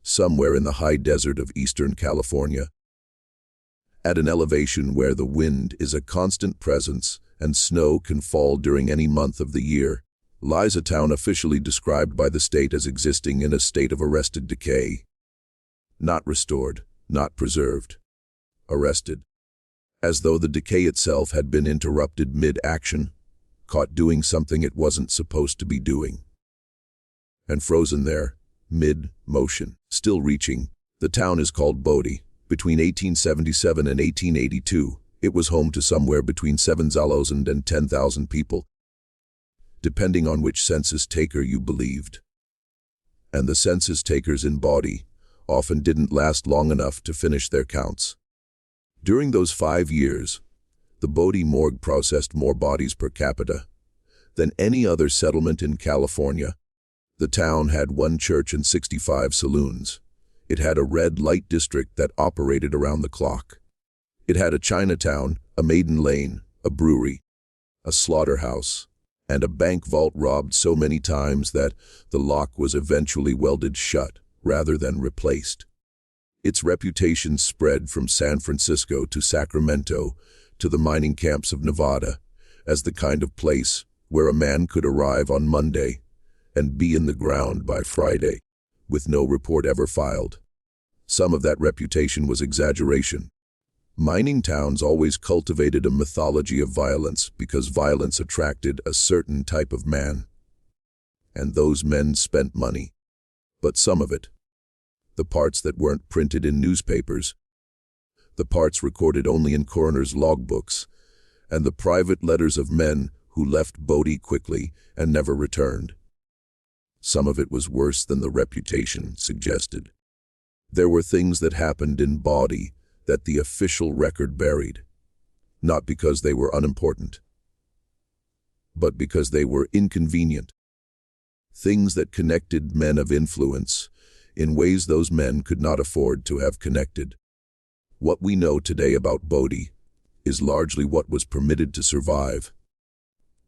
somewhere in the high desert of eastern California. At an elevation where the wind is a constant presence and snow can fall during any month of the year, lies a town officially described by the state as existing in a state of arrested decay. Not restored, not preserved. Arrested. As though the decay itself had been interrupted mid-action, caught doing something it wasn't supposed to be doing. And frozen there, mid-motion, still reaching. The town is called Bodie. Between 1877 and 1882, it was home to somewhere between 7,000 and 10,000 people, depending on which census taker you believed. And the census takers in Bodie often didn't last long enough to finish their counts. During those 5 years, the Bodie morgue processed more bodies per capita than any other settlement in California. The town had 1 church and 65 saloons. It had a red light district that operated around the clock. It had a Chinatown, a Maiden Lane, a brewery, a slaughterhouse, and a bank vault robbed so many times that the lock was eventually welded shut rather than replaced. Its reputation spread from San Francisco to Sacramento to the mining camps of Nevada as the kind of place where a man could arrive on Monday and be in the ground by Friday, with no report ever filed. Some of that reputation was exaggeration. Mining towns always cultivated a mythology of violence because violence attracted a certain type of man. And those men spent money. But some of it, the parts that weren't printed in newspapers, the parts recorded only in coroners' logbooks, and the private letters of men who left Bodie quickly and never returned. Some of it was worse than the reputation suggested. There were things that happened in Bodie that the official record buried, not because they were unimportant, but because they were inconvenient. Things that connected men of influence in ways those men could not afford to have connected. What we know today about Bodie is largely what was permitted to survive.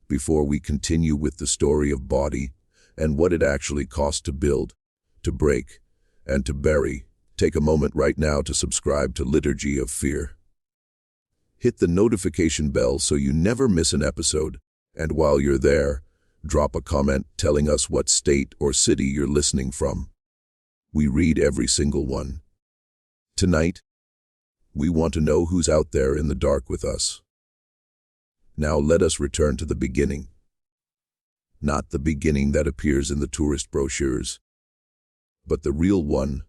Before we continue with the story of Bodie and what it actually cost to build, to break, and to bury, take a moment right now to subscribe to Liturgy of Fear. Hit the notification bell so you never miss an episode, and while you're there, drop a comment telling us what state or city you're listening from. We read every single one. Tonight, we want to know who's out there in the dark with us. Now let us return to the beginning. Not the beginning that appears in the tourist brochures, but the real one,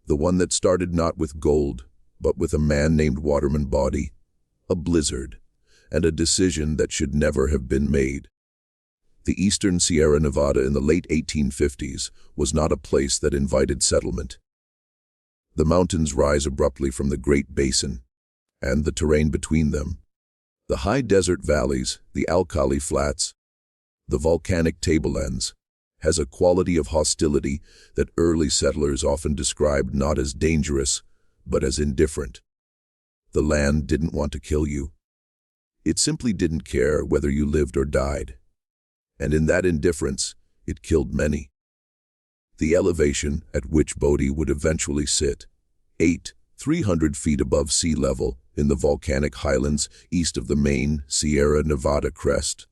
the one that started not with gold, but with a man named Waterman Bodie, a blizzard, and a decision that should never have been made. The eastern Sierra Nevada in the late 1850s was not a place that invited settlement. The mountains rise abruptly from the Great Basin, and the terrain between them, the high desert valleys, the alkali flats, the volcanic tablelands, has a quality of hostility that early settlers often described not as dangerous, but as indifferent. The land didn't want to kill you. It simply didn't care whether you lived or died. And in that indifference, it killed many. The elevation at which Bodie would eventually sit, 300 feet above sea level in the volcanic highlands east of the main Sierra Nevada crest,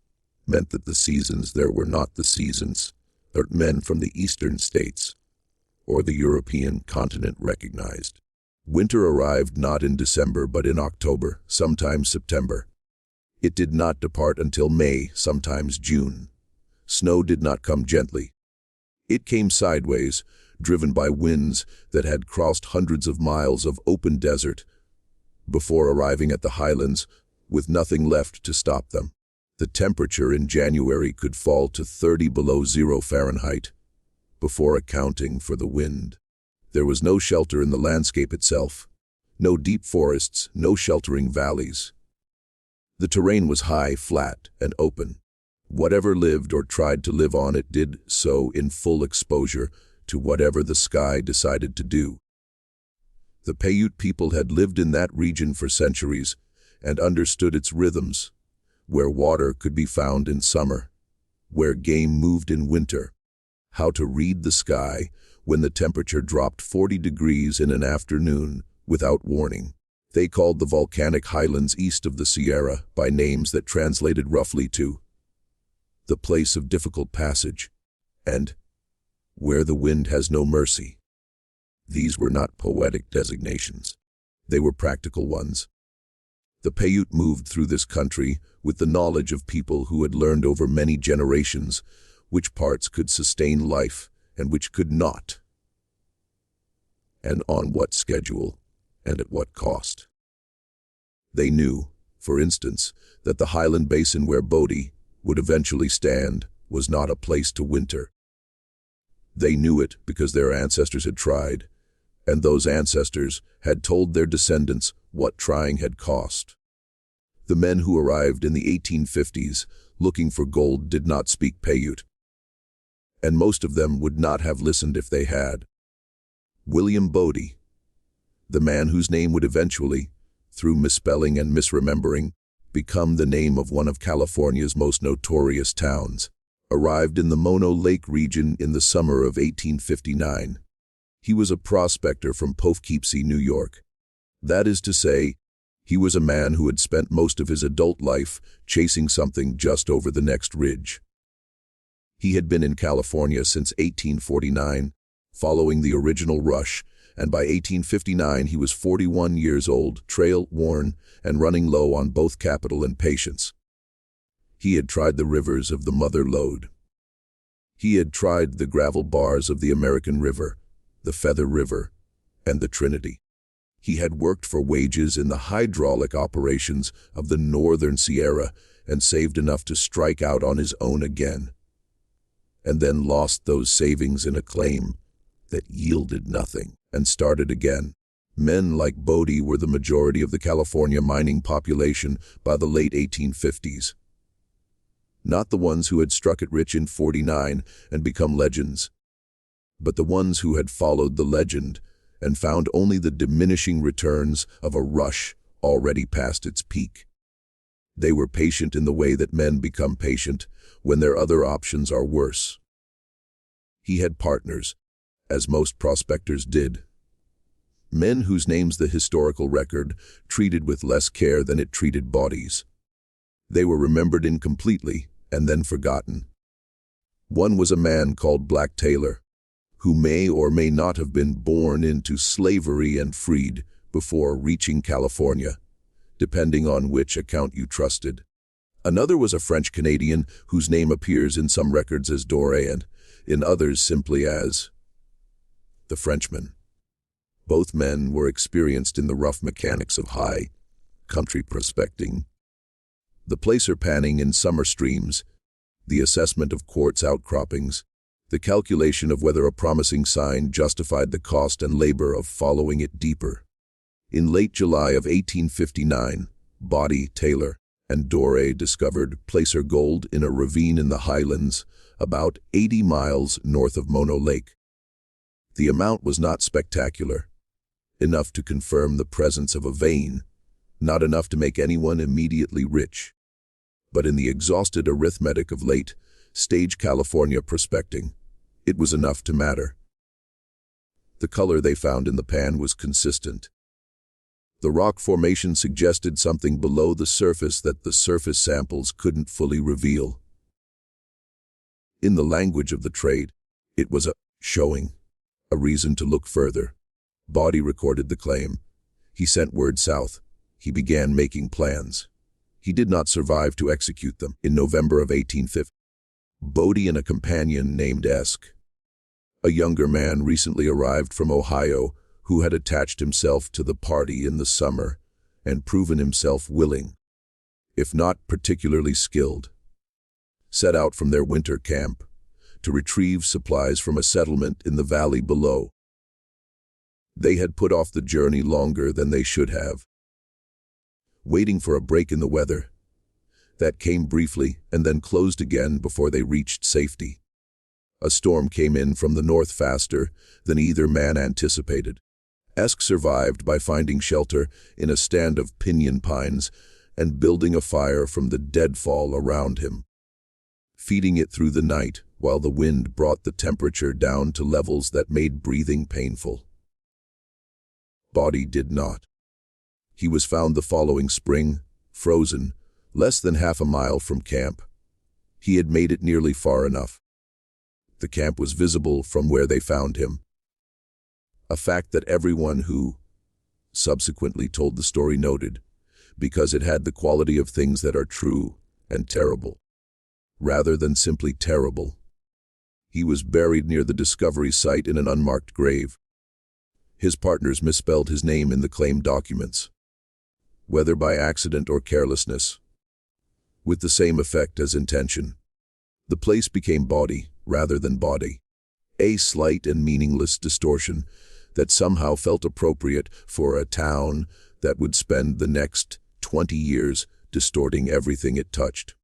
meant that the seasons there were not the seasons that men from the eastern states or the European continent recognized. Winter arrived not in December but in October, sometimes September. It did not depart until May, sometimes June. Snow did not come gently. It came sideways, driven by winds that had crossed hundreds of miles of open desert before arriving at the highlands with nothing left to stop them. The temperature in January could fall to 30 below zero Fahrenheit, before accounting for the wind. There was no shelter in the landscape itself, no deep forests, no sheltering valleys. The terrain was high, flat, and open. Whatever lived or tried to live on it did so in full exposure to whatever the sky decided to do. The Paiute people had lived in that region for centuries and understood its rhythms, where water could be found in summer, where game moved in winter, how to read the sky when the temperature dropped 40 degrees in an afternoon without warning. They called the volcanic highlands east of the Sierra by names that translated roughly to the place of difficult passage and where the wind has no mercy. These were not poetic designations. They were practical ones. The Paiute moved through this country with the knowledge of people who had learned over many generations which parts could sustain life and which could not, and on what schedule and at what cost. They knew, for instance, that the highland basin where Bodie would eventually stand was not a place to winter. They knew it because their ancestors had tried, and those ancestors had told their descendants what trying had cost. The men who arrived in the 1850s looking for gold did not speak Paiute, and most of them would not have listened if they had. William Bodie, the man whose name would eventually, through misspelling and misremembering, become the name of one of California's most notorious towns, arrived in the Mono Lake region in the summer of 1859. He was a prospector from Poughkeepsie, New York. That is to say, he was a man who had spent most of his adult life chasing something just over the next ridge. He had been in California since 1849, following the original rush, and by 1859 he was 41 years old, trail-worn, and running low on both capital and patience. He had tried the rivers of the Mother Lode. He had tried the gravel bars of the American River, the Feather River, and the Trinity. He had worked for wages in the hydraulic operations of the Northern Sierra and saved enough to strike out on his own again, and then lost those savings in a claim that yielded nothing and started again. Men like Bodie were the majority of the California mining population by the late 1850s. Not the ones who had struck it rich in '49 and become legends, but the ones who had followed the legend and found only the diminishing returns of a rush already past its peak. They were patient in the way that men become patient when their other options are worse. He had partners, as most prospectors did. Men whose names the historical record treated with less care than it treated bodies. They were remembered incompletely and then forgotten. One was a man called Black Taylor, who may or may not have been born into slavery and freed before reaching California, depending on which account you trusted. Another was a French-Canadian whose name appears in some records as Doré and in others simply as the Frenchman. Both men were experienced in the rough mechanics of high country prospecting, the placer panning in summer streams, the assessment of quartz outcroppings, the calculation of whether a promising sign justified the cost and labor of following it deeper. In late July of 1859, Bodie, Taylor, and Doré discovered placer gold in a ravine in the highlands about 80 miles north of Mono Lake. The amount was not spectacular, enough to confirm the presence of a vein, not enough to make anyone immediately rich. But in the exhausted arithmetic of late-stage California prospecting, it was enough to matter. The color they found in the pan was consistent. The rock formation suggested something below the surface that the surface samples couldn't fully reveal. In the language of the trade, it was a showing, a reason to look further. Bodie recorded the claim. He sent word south. He began making plans. He did not survive to execute them. In November of 1850, Bodie and a companion named Esk, a younger man recently arrived from Ohio who had attached himself to the party in the summer and proven himself willing, if not particularly skilled, set out from their winter camp to retrieve supplies from a settlement in the valley below. They had put off the journey longer than they should have, waiting for a break in the weather. That came briefly and then closed again before they reached safety. A storm came in from the north faster than either man anticipated. Esk survived by finding shelter in a stand of pinyon pines and building a fire from the deadfall around him. Feeding it through the night while the wind brought the temperature down to levels that made breathing painful. Bodie did not. He was found the following spring, frozen, less than half a mile from camp. He had made it nearly far enough. The camp was visible from where they found him. A fact that everyone who subsequently told the story noted, because it had the quality of things that are true and terrible, rather than simply terrible. He was buried near the discovery site in an unmarked grave. His partners misspelled his name in the claim documents, whether by accident or carelessness, with the same effect as intention. The place became Bodie rather than Body, a slight and meaningless distortion that somehow felt appropriate for a town that would spend the next 20 years distorting everything it touched.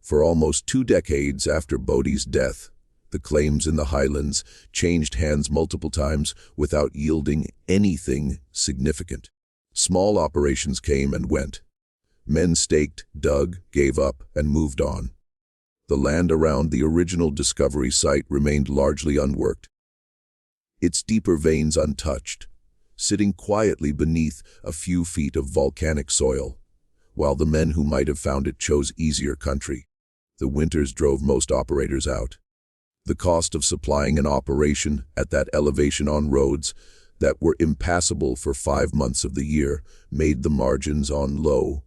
For almost 2 decades after Bodie's death, the claims in the Highlands changed hands multiple times without yielding anything significant. Small operations came and went. Men staked, dug, gave up, and moved on. The land around the original discovery site remained largely unworked, its deeper veins untouched, sitting quietly beneath a few feet of volcanic soil, while the men who might have found it chose easier country. The winters drove most operators out. The cost of supplying an operation at that elevation on roads that were impassable for 5 months of the year made the margins on low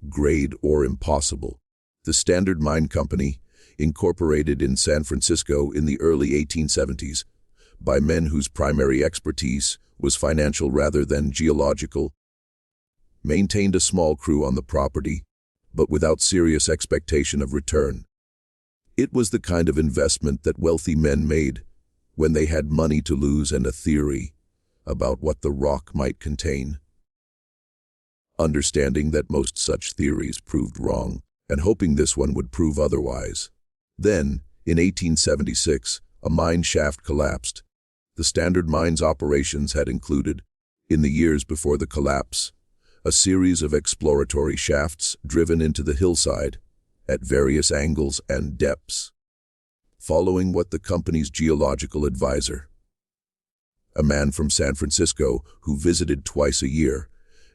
grade or impossible. The Standard Mine Company, incorporated in San Francisco in the early 1870s, by men whose primary expertise was financial rather than geological, maintained a small crew on the property, but without serious expectation of return. It was the kind of investment that wealthy men made when they had money to lose and a theory about what the rock might contain. Understanding that most such theories proved wrong, and hoping this one would prove otherwise. Then, in 1876, a mine shaft collapsed. The Standard Mine's operations had included, in the years before the collapse, a series of exploratory shafts driven into the hillside at various angles and depths, following what the company's geological advisor, a man from San Francisco who visited twice a year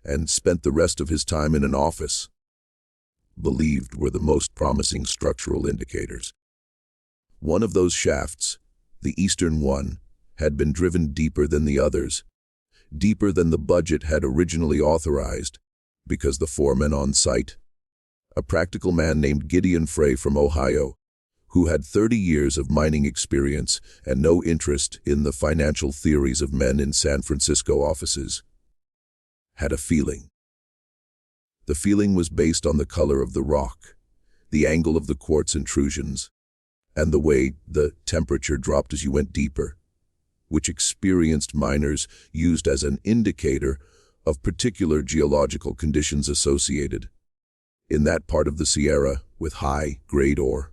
and spent the rest of his time in an office, believed were the most promising structural indicators. One of those shafts, the eastern one, had been driven deeper than the others, deeper than the budget had originally authorized, because the foreman on site, a practical man named Gideon Frey from Ohio, who had 30 years of mining experience and no interest in the financial theories of men in San Francisco offices, had a feeling. The feeling was based on the color of the rock, the angle of the quartz intrusions, and the way the temperature dropped as you went deeper, which experienced miners used as an indicator of particular geological conditions associated in that part of the Sierra with high-grade ore.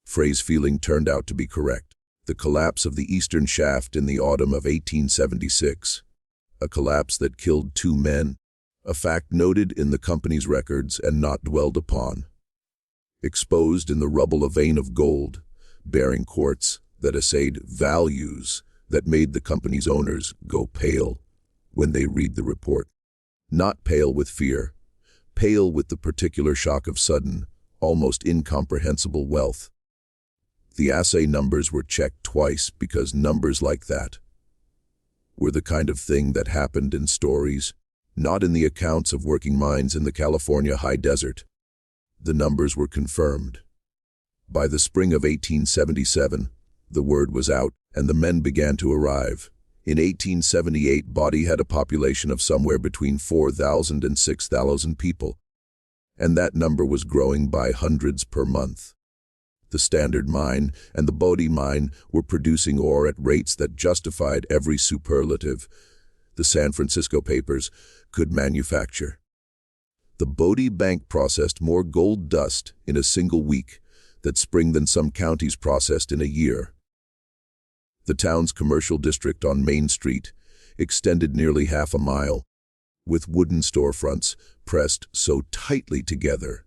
Frey's feeling turned out to be correct. The collapse of the eastern shaft in the autumn of 1876, a collapse that killed 2 men, a fact noted in the company's records and not dwelled upon. Exposed in the rubble a vein of gold, bearing quartz that essayed values that made the company's owners go pale when they read the report. Not pale with fear, pale with the particular shock of sudden, almost incomprehensible wealth. The assay numbers were checked twice because numbers like that were the kind of thing that happened in stories, not in the accounts of working mines in the California high desert. The numbers were confirmed. By the spring of 1877, the word was out and the men began to arrive. In 1878, Bodie had a population of somewhere between 4,000 and 6,000 people, and that number was growing by hundreds per month. The Standard Mine and the Bodie Mine were producing ore at rates that justified every superlative the San Francisco papers could manufacture. The Bodie Bank processed more gold dust in a single week that spring than some counties processed in a year. The town's commercial district on Main Street extended nearly half a mile, with wooden storefronts pressed so tightly together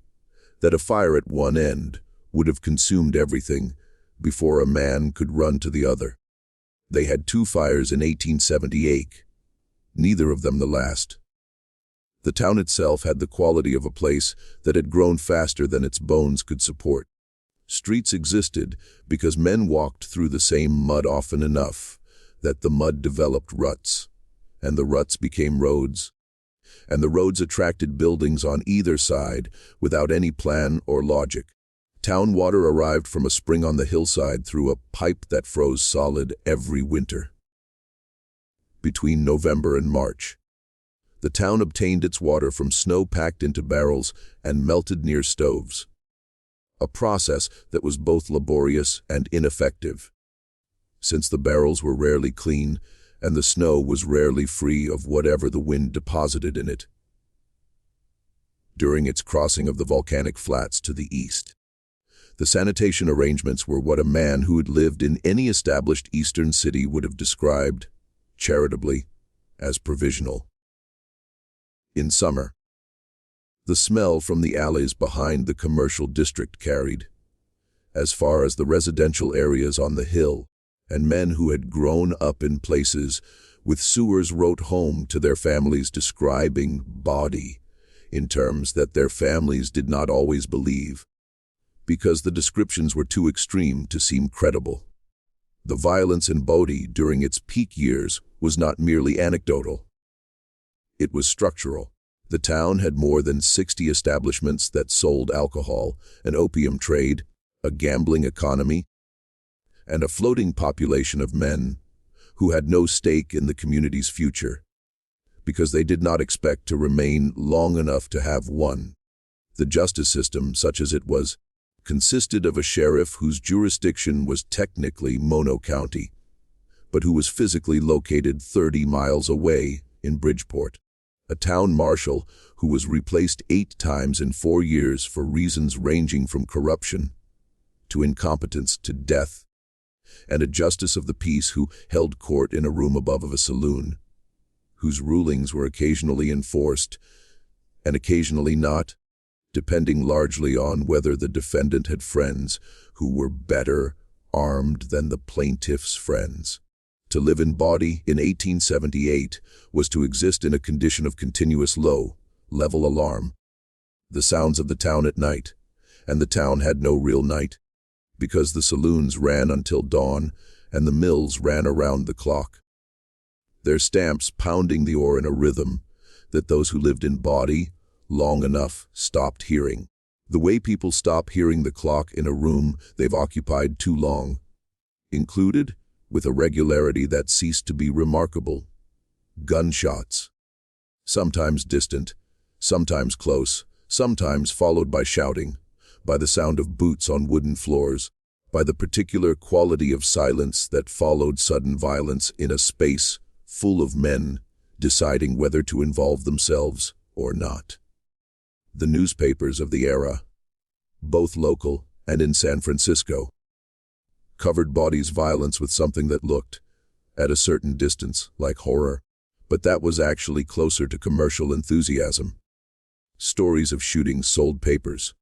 that a fire at one end would have consumed everything before a man could run to the other. They had 2 fires in 1878, neither of them the last. The town itself had the quality of a place that had grown faster than its bones could support. Streets existed because men walked through the same mud often enough that the mud developed ruts, and the ruts became roads, and the roads attracted buildings on either side without any plan or logic. Town water arrived from a spring on the hillside through a pipe that froze solid every winter. Between November and March, the town obtained its water from snow packed into barrels and melted near stoves, a process that was both laborious and ineffective, since the barrels were rarely clean and the snow was rarely free of whatever the wind deposited in it. During its crossing of the volcanic flats to the east, the sanitation arrangements were what a man who had lived in any established eastern city would have described, charitably, as provisional. In summer, the smell from the alleys behind the commercial district carried as far as the residential areas on the hill, and men who had grown up in places with sewers wrote home to their families describing Bodie in terms that their families did not always believe, because the descriptions were too extreme to seem credible. The violence in Bodie during its peak years was not merely anecdotal. It was structural. The town had more than 60 establishments that sold alcohol, an opium trade, a gambling economy, and a floating population of men who had no stake in the community's future, because they did not expect to remain long enough to have one. The justice system, such as it was, consisted of a sheriff whose jurisdiction was technically Mono County, but who was physically located 30 miles away in Bridgeport, a town marshal who was replaced 8 times in 4 years for reasons ranging from corruption to incompetence to death, and a justice of the peace who held court in a room above of a saloon, whose rulings were occasionally enforced and occasionally not, depending largely on whether the defendant had friends who were better armed than the plaintiff's friends. To live in Bodie in 1878 was to exist in a condition of continuous low-level alarm. The sounds of the town at night, and the town had no real night, because the saloons ran until dawn and the mills ran around the clock, their stamps pounding the ore in a rhythm that those who lived in Bodie long enough stopped hearing. The way people stop hearing the clock in a room they've occupied too long, included, with a regularity that ceased to be remarkable, gunshots. Sometimes distant, sometimes close, sometimes followed by shouting, by the sound of boots on wooden floors, by the particular quality of silence that followed sudden violence in a space full of men deciding whether to involve themselves or not. The newspapers of the era, both local and in San Francisco, covered Bodie's violence with something that looked, at a certain distance, like horror, but that was actually closer to commercial enthusiasm. Stories of shootings sold papers.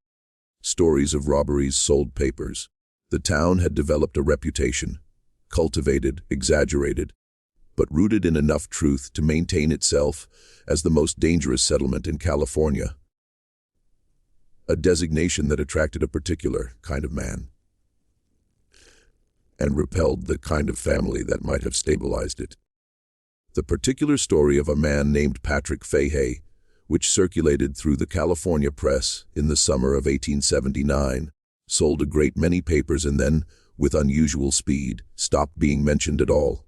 Stories of robberies sold papers. The town had developed a reputation, cultivated, exaggerated, but rooted in enough truth to maintain itself as the most dangerous settlement in California, a designation that attracted a particular kind of man and repelled the kind of family that might have stabilized it. The particular story of a man named Patrick Fahey, which circulated through the California press in the summer of 1879, sold a great many papers and then, with unusual speed, stopped being mentioned at all.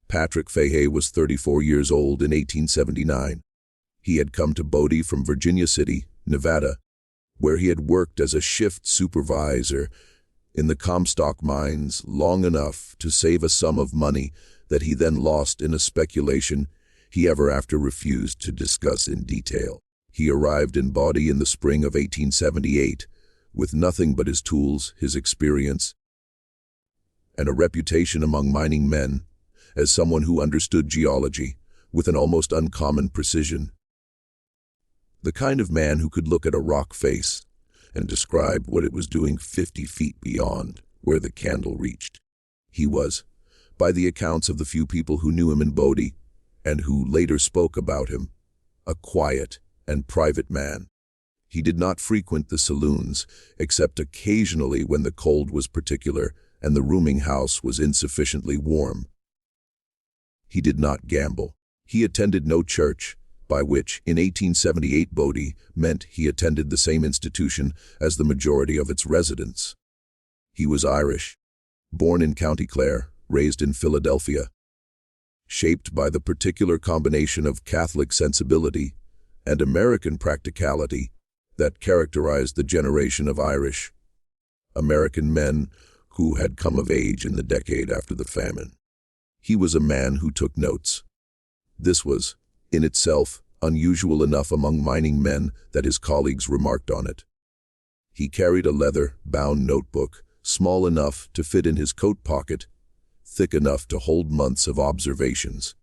Patrick Fahey was 34 years old in 1879. He had come to Bodie from Virginia City, Nevada, where he had worked as a shift supervisor in the Comstock mines long enough to save a sum of money that he then lost in a speculation he ever after refused to discuss in detail. He arrived in Bodie in the spring of 1878 with nothing but his tools, his experience, and a reputation among mining men as someone who understood geology with an almost uncommon precision. The kind of man who could look at a rock face and describe what it was doing 50 feet beyond where the candle reached. He was, by the accounts of the few people who knew him in Bodie, and who later spoke about him, a quiet and private man. He did not frequent the saloons, except occasionally when the cold was particular and the rooming house was insufficiently warm. He did not gamble. He attended no church, by which, in 1878 Bodie meant he attended the same institution as the majority of its residents. He was Irish, born in County Clare, raised in Philadelphia. Shaped by the particular combination of Catholic sensibility and American practicality that characterized the generation of Irish American men who had come of age in the decade after the famine. He was a man who took notes. This was, in itself, unusual enough among mining men that his colleagues remarked on it. He carried a leather-bound notebook, small enough to fit in his coat pocket, thick enough to hold months of observations.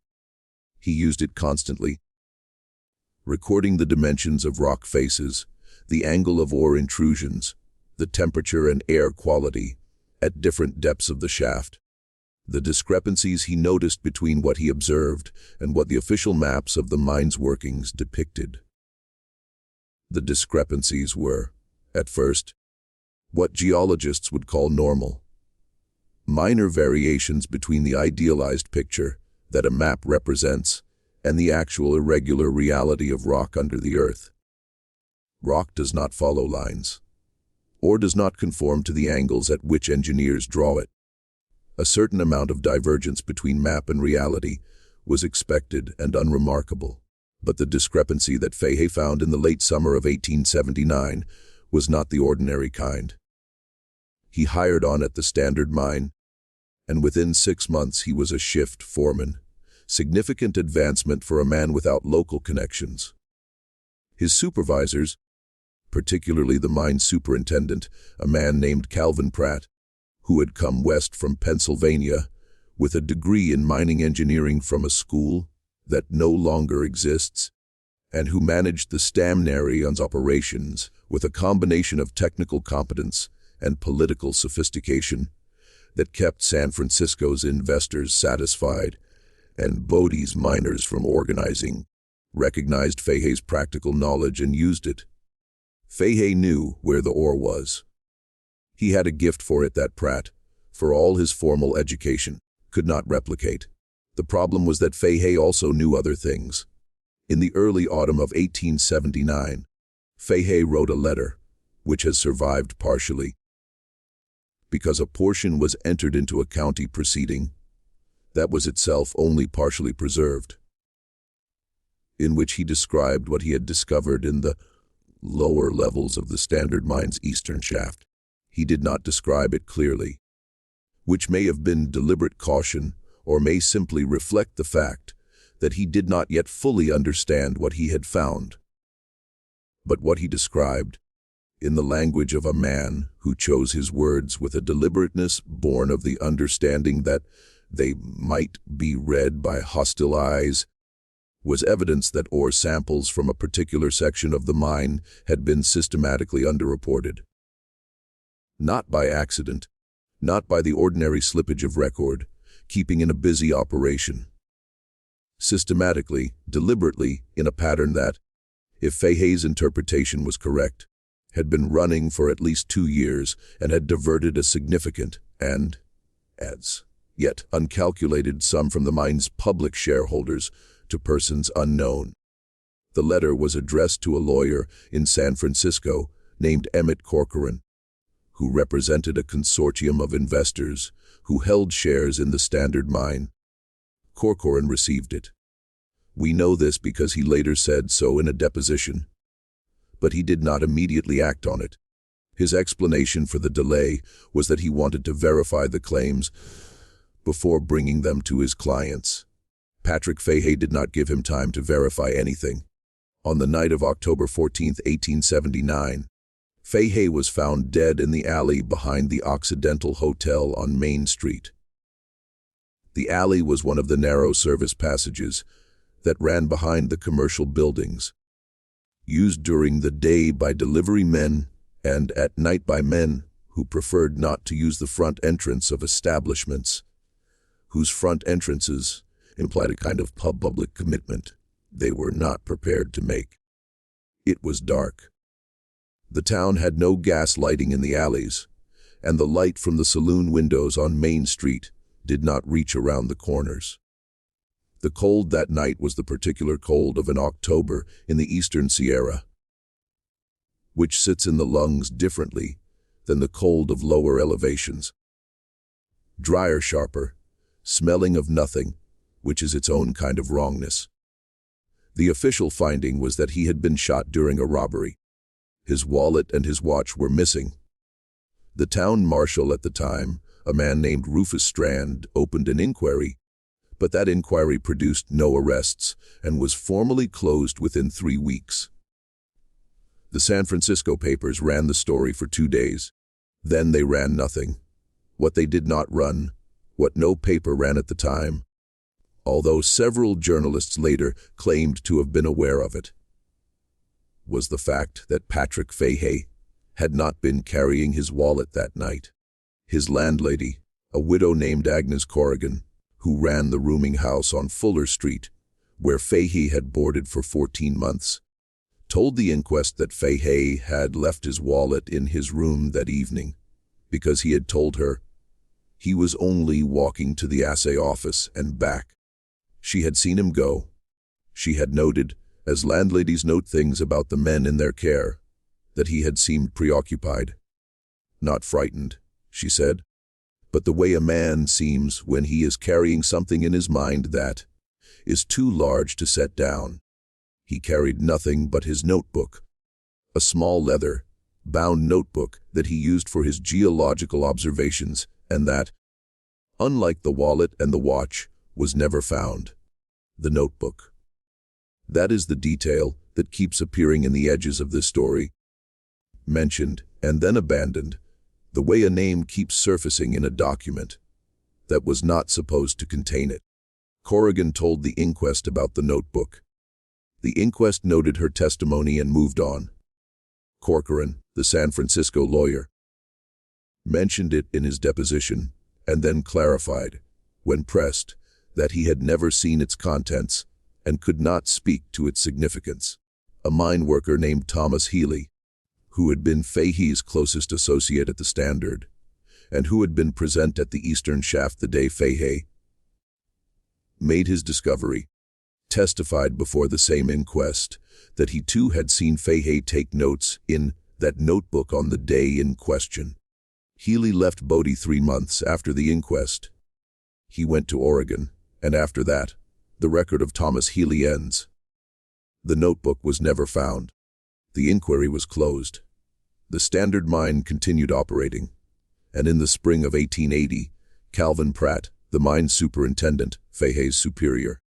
He used it constantly, recording the dimensions of rock faces, the angle of ore intrusions, the temperature and air quality at different depths of the shaft, the discrepancies he noticed between what he observed and what the official maps of the mine's workings depicted. The discrepancies were, at first, what geologists would call normal. Minor variations between the idealized picture that a map represents and the actual irregular reality of rock under the earth. Rock does not follow lines, or does not conform to the angles at which engineers draw it. A certain amount of divergence between map and reality was expected and unremarkable, but the discrepancy that Fahey found in the late summer of 1879 was not the ordinary kind. He hired on at the Standard Mine, and within 6 months he was a shift foreman, significant advancement for a man without local connections. His supervisors, particularly the mine superintendent, a man named Calvin Pratt, who had come west from Pennsylvania with a degree in mining engineering from a school that no longer exists, and who managed the Stamnarion's operations with a combination of technical competence and political sophistication that kept San Francisco's investors satisfied and Bodie's miners from organizing, recognized Fahey's practical knowledge and used it. Fahey knew where the ore was. He had a gift for it that Pratt, for all his formal education, could not replicate. The problem was that Fahey also knew other things. In the early autumn of 1879, Fahey wrote a letter, which has survived partially, because a portion was entered into a county proceeding that was itself only partially preserved, in which he described what he had discovered in the lower levels of the Standard Mine's eastern shaft. He did not describe it clearly, which may have been deliberate caution or may simply reflect the fact that he did not yet fully understand what he had found. But what he described, in the language of a man who chose his words with a deliberateness born of the understanding that they might be read by hostile eyes, was evidence that ore samples from a particular section of the mine had been systematically underreported. Not by accident, not by the ordinary slippage of record, keeping in a busy operation. Systematically, deliberately, in a pattern that, if Fahey's interpretation was correct, had been running for at least 2 years and had diverted a significant and, as yet uncalculated sum from the mine's public shareholders to persons unknown. The letter was addressed to a lawyer in San Francisco named Emmett Corcoran, who represented a consortium of investors who held shares in the Standard Mine. Corcoran received it. We know this because he later said so in a deposition. But he did not immediately act on it. His explanation for the delay was that he wanted to verify the claims before bringing them to his clients. Patrick Fahey did not give him time to verify anything. On the night of October 14, 1879, Fahey was found dead in the alley behind the Occidental Hotel on Main Street. The alley was one of the narrow service passages that ran behind the commercial buildings, used during the day by delivery men and at night by men who preferred not to use the front entrance of establishments, whose front entrances implied a kind of public commitment they were not prepared to make. It was dark. The town had no gas lighting in the alleys, and the light from the saloon windows on Main Street did not reach around the corners. The cold that night was the particular cold of an October in the eastern Sierra, which sits in the lungs differently than the cold of lower elevations. Drier, sharper, smelling of nothing, which is its own kind of wrongness. The official finding was that he had been shot during a robbery. His wallet and his watch were missing. The town marshal at the time, a man named Rufus Strand, opened an inquiry, but that inquiry produced no arrests and was formally closed within 3 weeks. The San Francisco papers ran the story for 2 days. Then they ran nothing. What they did not run, what no paper ran at the time, although several journalists later claimed to have been aware of it, was the fact that Patrick Fahey had not been carrying his wallet that night. His landlady, a widow named Agnes Corrigan, who ran the rooming house on Fuller Street, where Fahey had boarded for 14 months, told the inquest that Fahey had left his wallet in his room that evening because he had told her he was only walking to the assay office and back. She had seen him go. She had noted, as landladies note things about the men in their care, that he had seemed preoccupied. Not frightened, she said, but the way a man seems when he is carrying something in his mind that is too large to set down. He carried nothing but his notebook, a small leather-bound notebook that he used for his geological observations, and that, unlike the wallet and the watch, was never found. The notebook. That is the detail that keeps appearing in the edges of this story, mentioned and then abandoned, the way a name keeps surfacing in a document that was not supposed to contain it. Corrigan told the inquest about the notebook. The inquest noted her testimony and moved on. Corcoran, the San Francisco lawyer, mentioned it in his deposition and then clarified, when pressed, that he had never seen its contents and could not speak to its significance. A mine worker named Thomas Healy, who had been Fahey's closest associate at the Standard, and who had been present at the Eastern Shaft the day Fahey made his discovery, testified before the same inquest that he too had seen Fahey take notes in that notebook on the day in question. Healy left Bodie 3 months after the inquest. He went to Oregon, and after that, the record of Thomas Healy ends. The notebook was never found. The inquiry was closed. The Standard mine continued operating, and in the spring of 1880, Calvin Pratt, the mine superintendent, Fahey's superior,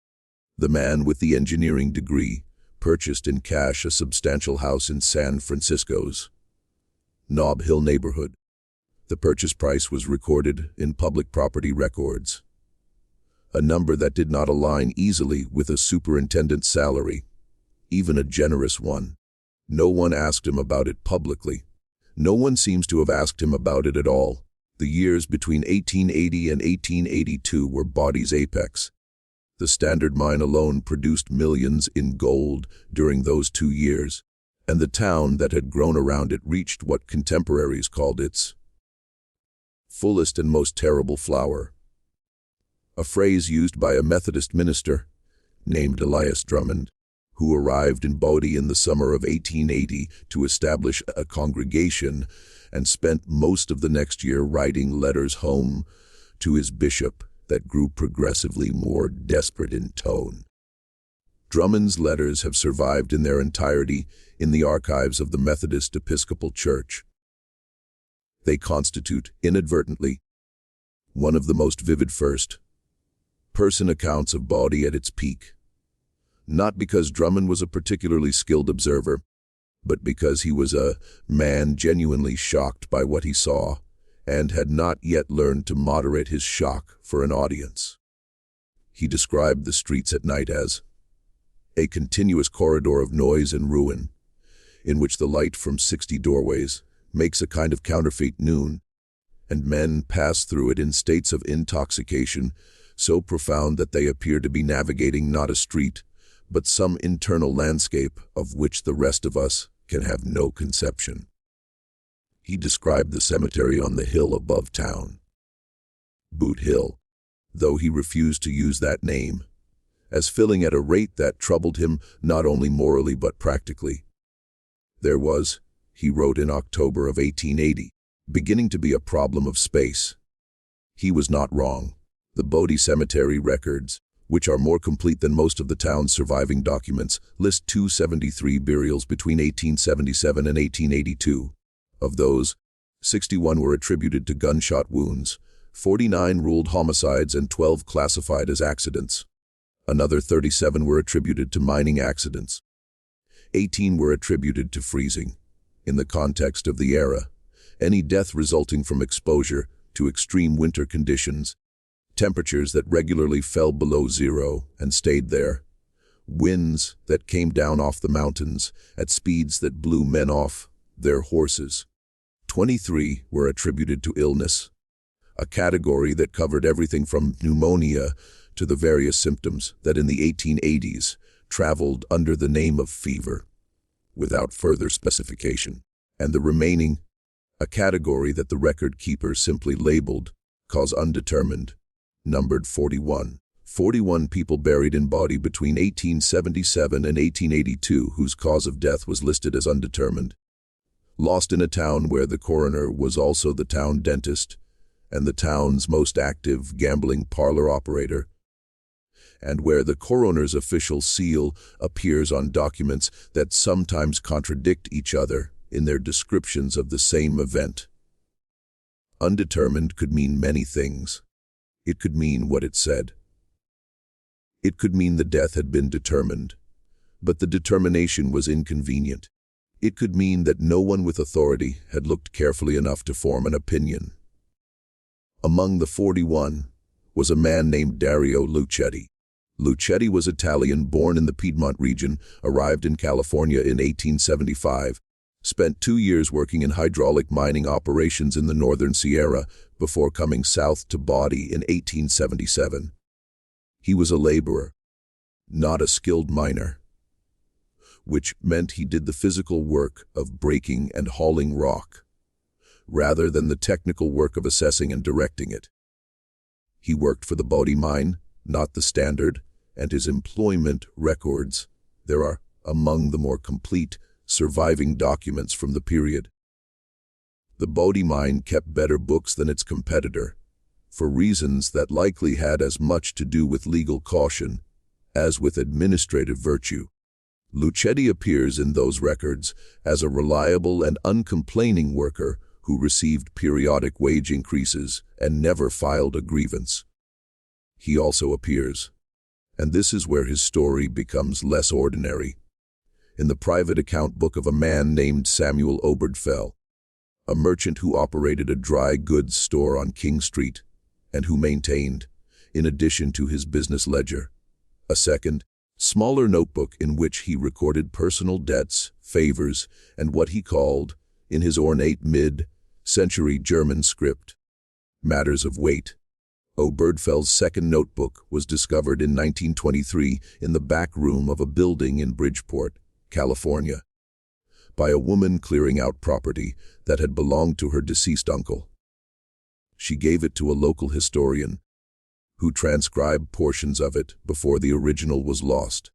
the man with the engineering degree, purchased in cash a substantial house in San Francisco's Nob Hill neighborhood. The purchase price was recorded in public property records, a number that did not align easily with a superintendent's salary, even a generous one. No one asked him about it publicly. No one seems to have asked him about it at all. The years between 1880 and 1882 were Bodie's apex. The Standard mine alone produced millions in gold during those 2 years, and the town that had grown around it reached what contemporaries called its fullest and most terrible flower, a phrase used by a Methodist minister named Elias Drummond, who arrived in Bodie in the summer of 1880 to establish a congregation and spent most of the next year writing letters home to his bishop that grew progressively more desperate in tone. Drummond's letters have survived in their entirety in the archives of the Methodist Episcopal Church. They constitute, inadvertently, one of the most vivid first-person accounts of Bodie at its peak. Not because Drummond was a particularly skilled observer, but because he was a man genuinely shocked by what he saw and had not yet learned to moderate his shock for an audience. He described the streets at night as a continuous corridor of noise and ruin, in which the light from 60 doorways makes a kind of counterfeit noon, and men pass through it in states of intoxication so profound that they appear to be navigating not a street, but some internal landscape of which the rest of us can have no conception. He described the cemetery on the hill above town, Boot Hill, though he refused to use that name, as filling at a rate that troubled him not only morally but practically. There was, he wrote in October of 1880, beginning to be a problem of space. He was not wrong. The Bodie Cemetery records, which are more complete than most of the town's surviving documents, list 273 burials between 1877 and 1882. Of those, 61 were attributed to gunshot wounds, 49 ruled homicides, and 12 classified as accidents. Another 37 were attributed to mining accidents. 18 were attributed to freezing. In the context of the era, any death resulting from exposure to extreme winter conditions, temperatures that regularly fell below zero and stayed there, winds that came down off the mountains at speeds that blew men off their horses. 23 were attributed to illness, a category that covered everything from pneumonia to the various symptoms that in the 1880s traveled under the name of fever, without further specification, and the remaining, a category that the record keeper simply labeled cause undetermined, numbered 41. 41 people buried in body between 1877 and 1882 whose cause of death was listed as undetermined. Lost in a town where the coroner was also the town dentist and the town's most active gambling parlor operator, and where the coroner's official seal appears on documents that sometimes contradict each other in their descriptions of the same event. Undetermined could mean many things. It could mean what it said. It could mean the death had been determined, but the determination was inconvenient. It could mean that no one with authority had looked carefully enough to form an opinion. Among the 41 was a man named Dario Lucetti. Lucetti was Italian, born in the Piedmont region, arrived in California in 1875, spent 2 years working in hydraulic mining operations in the northern Sierra before coming south to Bodie in 1877. He was a laborer, not a skilled miner, which meant he did the physical work of breaking and hauling rock, rather than the technical work of assessing and directing it. He worked for the Bodie mine, not the Standard, and his employment records there are among the more complete surviving documents from the period. The Bodie mine kept better books than its competitor, for reasons that likely had as much to do with legal caution as with administrative virtue. Lucetti appears in those records as a reliable and uncomplaining worker who received periodic wage increases and never filed a grievance. He also appears, and this is where his story becomes less ordinary, in the private account book of a man named Samuel Obergefell, a merchant who operated a dry goods store on King Street and who maintained, in addition to his business ledger, a second, smaller notebook in which he recorded personal debts, favors, and what he called, in his ornate mid-century German script, matters of weight. Obergefell's second notebook was discovered in 1923 in the back room of a building in Bridgeport, California, by a woman clearing out property that had belonged to her deceased uncle. She gave it to a local historian, who transcribed portions of it before the original was lost.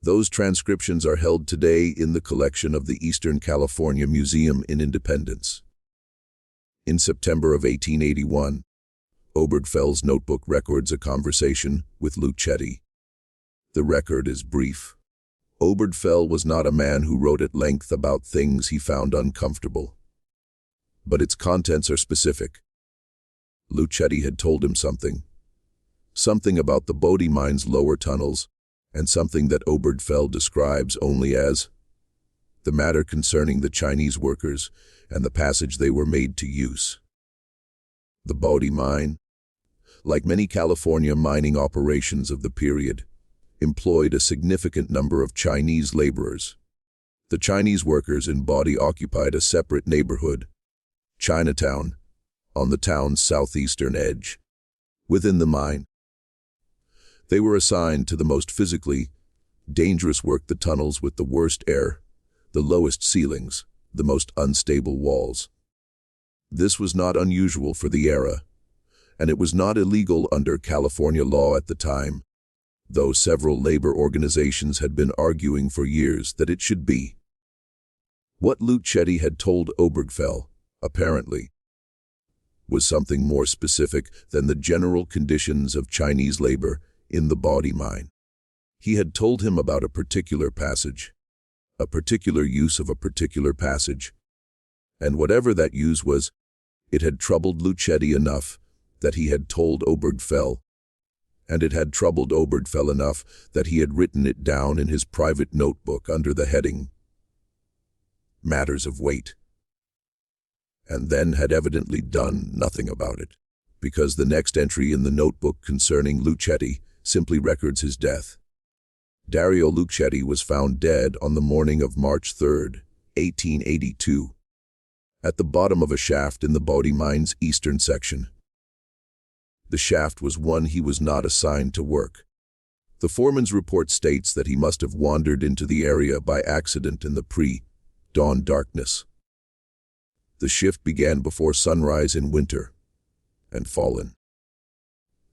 Those transcriptions are held today in the collection of the Eastern California Museum in Independence. In September of 1881, Obergefell's notebook records a conversation with Lucetti. The record is brief. Obergefell was not a man who wrote at length about things he found uncomfortable, but its contents are specific. Lucetti had told him something about the Bodie mine's lower tunnels, and something that Obergefell describes only as the matter concerning the Chinese workers and the passage they were made to use. The Bodie mine, like many California mining operations of the period, employed a significant number of Chinese laborers. The Chinese workers in Bodie occupied a separate neighborhood, Chinatown, on the town's southeastern edge. Within the mine, they were assigned to the most physically dangerous work, the tunnels with the worst air, the lowest ceilings, the most unstable walls. This was not unusual for the era, and it was not illegal under California law at the time, though several labor organizations had been arguing for years that it should be. What Luchetti had told Obergefell, apparently, was something more specific than the general conditions of Chinese labor in the Bodie mine. He had told him about a particular passage, a particular use of a particular passage, and whatever that use was, it had troubled Luchetti enough that he had told Obergefell, and it had troubled Obergefell enough that he had written it down in his private notebook under the heading Matters of Weight, and then had evidently done nothing about it, because the next entry in the notebook concerning Luchetti simply records his death. Dario Luchetti was found dead on the morning of March 3, 1882, at the bottom of a shaft in the Bodie mine's eastern section. The shaft was one he was not assigned to work. The foreman's report states that he must have wandered into the area by accident in the pre-dawn darkness. The shift began before sunrise in winter, and fallen.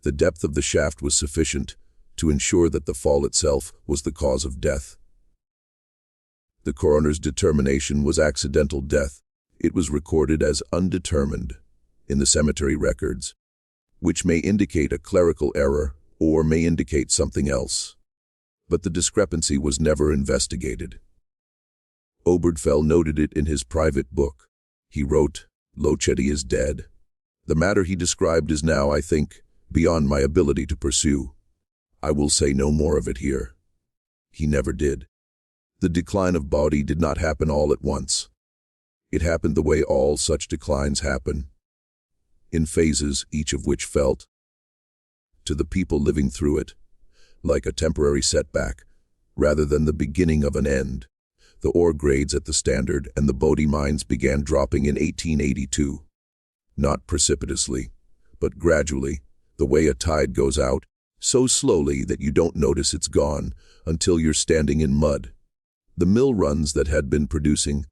The depth of the shaft was sufficient to ensure that the fall itself was the cause of death. The coroner's determination was accidental death. It was recorded as undetermined in the cemetery records, which may indicate a clerical error or may indicate something else. But the discrepancy was never investigated. Obergefell noted it in his private book. He wrote, "Luchetti is dead. The matter he described is now, I think, beyond my ability to pursue. I will say no more of it here." He never did. The decline of Bodie did not happen all at once. It happened the way all such declines happen, in phases, each of which felt, to the people living through it, like a temporary setback, rather than the beginning of an end. The ore grades at the Standard and the Bodie mines began dropping in 1882. Not precipitously, but gradually, the way a tide goes out, so slowly that you don't notice it's gone until you're standing in mud. The mill runs that had been producing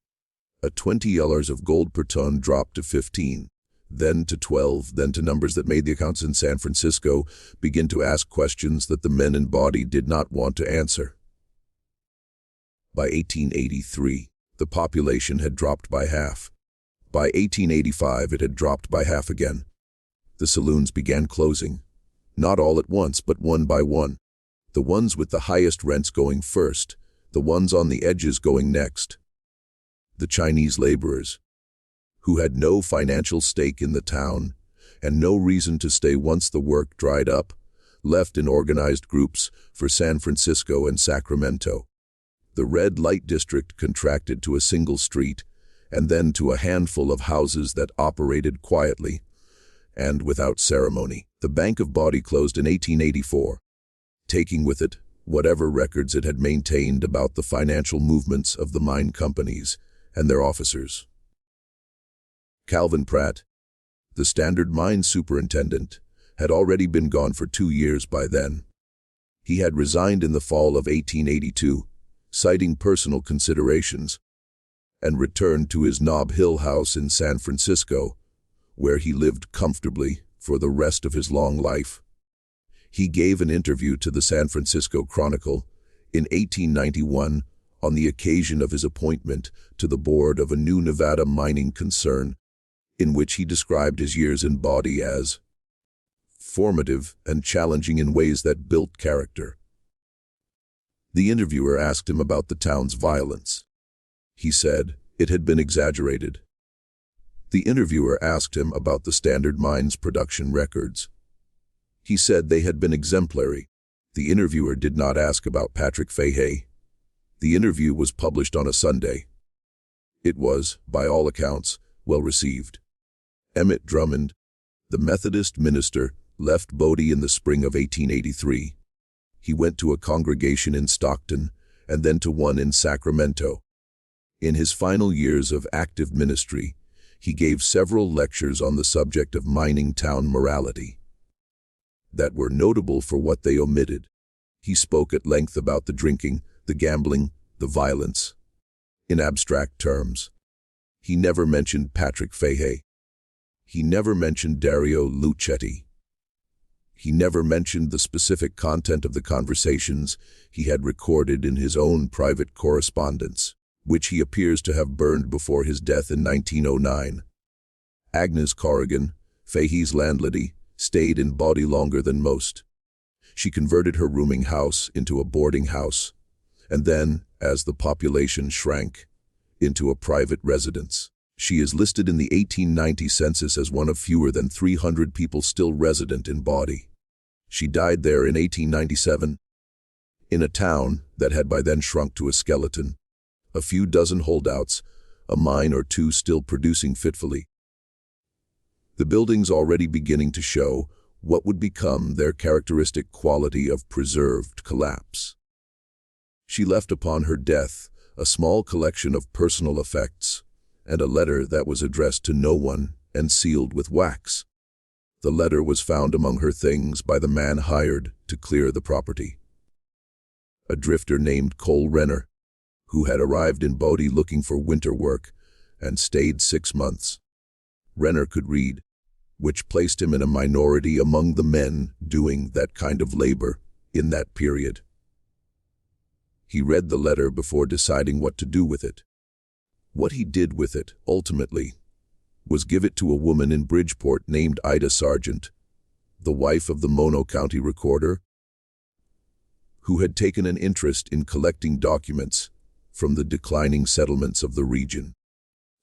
$20 of gold per ton dropped to 15, then to 12, then to numbers that made the accountants in San Francisco begin to ask questions that the men in Bodie did not want to answer. By 1883, the population had dropped by half. By 1885, it had dropped by half again. The saloons began closing, not all at once, but one by one. The ones with the highest rents going first, the ones on the edges going next. The Chinese laborers, who had no financial stake in the town and no reason to stay once the work dried up, left in organized groups for San Francisco and Sacramento. The red light district contracted to a single street and then to a handful of houses that operated quietly and without ceremony. The Bank of Bodie closed in 1884, taking with it whatever records it had maintained about the financial movements of the mine companies and their officers. Calvin Pratt, the Standard mine superintendent, had already been gone for 2 years by then. He had resigned in the fall of 1882, citing personal considerations, and returned to his Nob Hill house in San Francisco, where he lived comfortably for the rest of his long life. He gave an interview to the San Francisco Chronicle in 1891 on the occasion of his appointment to the board of a new Nevada mining concern, in which he described his years in Bodie as formative and challenging in ways that built character. The interviewer asked him about the town's violence. He said it had been exaggerated. The interviewer asked him about the Standard mine's production records. He said they had been exemplary. The interviewer did not ask about Patrick Fahey. The interview was published on a Sunday. It was, by all accounts, well received. Emmett Drummond, the Methodist minister, left Bodie in the spring of 1883. He went to a congregation in Stockton and then to one in Sacramento. In his final years of active ministry, he gave several lectures on the subject of mining town morality that were notable for what they omitted. He spoke at length about the drinking, the gambling, the violence, in abstract terms. He never mentioned Patrick Fahey. He never mentioned Dario Lucetti. He never mentioned the specific content of the conversations he had recorded in his own private correspondence, which he appears to have burned before his death in 1909. Agnes Corrigan, Fahey's landlady, stayed in Bodie longer than most. She converted her rooming house into a boarding house, and then, as the population shrank, into a private residence. She is listed in the 1890 census as one of fewer than 300 people still resident in Bodie. She died there in 1897, in a town that had by then shrunk to a skeleton, a few dozen holdouts, a mine or two still producing fitfully. The buildings already beginning to show what would become their characteristic quality of preserved collapse. She left upon her death a small collection of personal effects and a letter that was addressed to no one and sealed with wax. The letter was found among her things by the man hired to clear the property, a drifter named Cole Renner, who had arrived in Bodie looking for winter work and stayed 6 months. Renner could read, which placed him in a minority among the men doing that kind of labor in that period. He read the letter before deciding what to do with it. What he did with it, ultimately, was give it to a woman in Bridgeport named Ida Sargent, the wife of the Mono County recorder, who had taken an interest in collecting documents from the declining settlements of the region.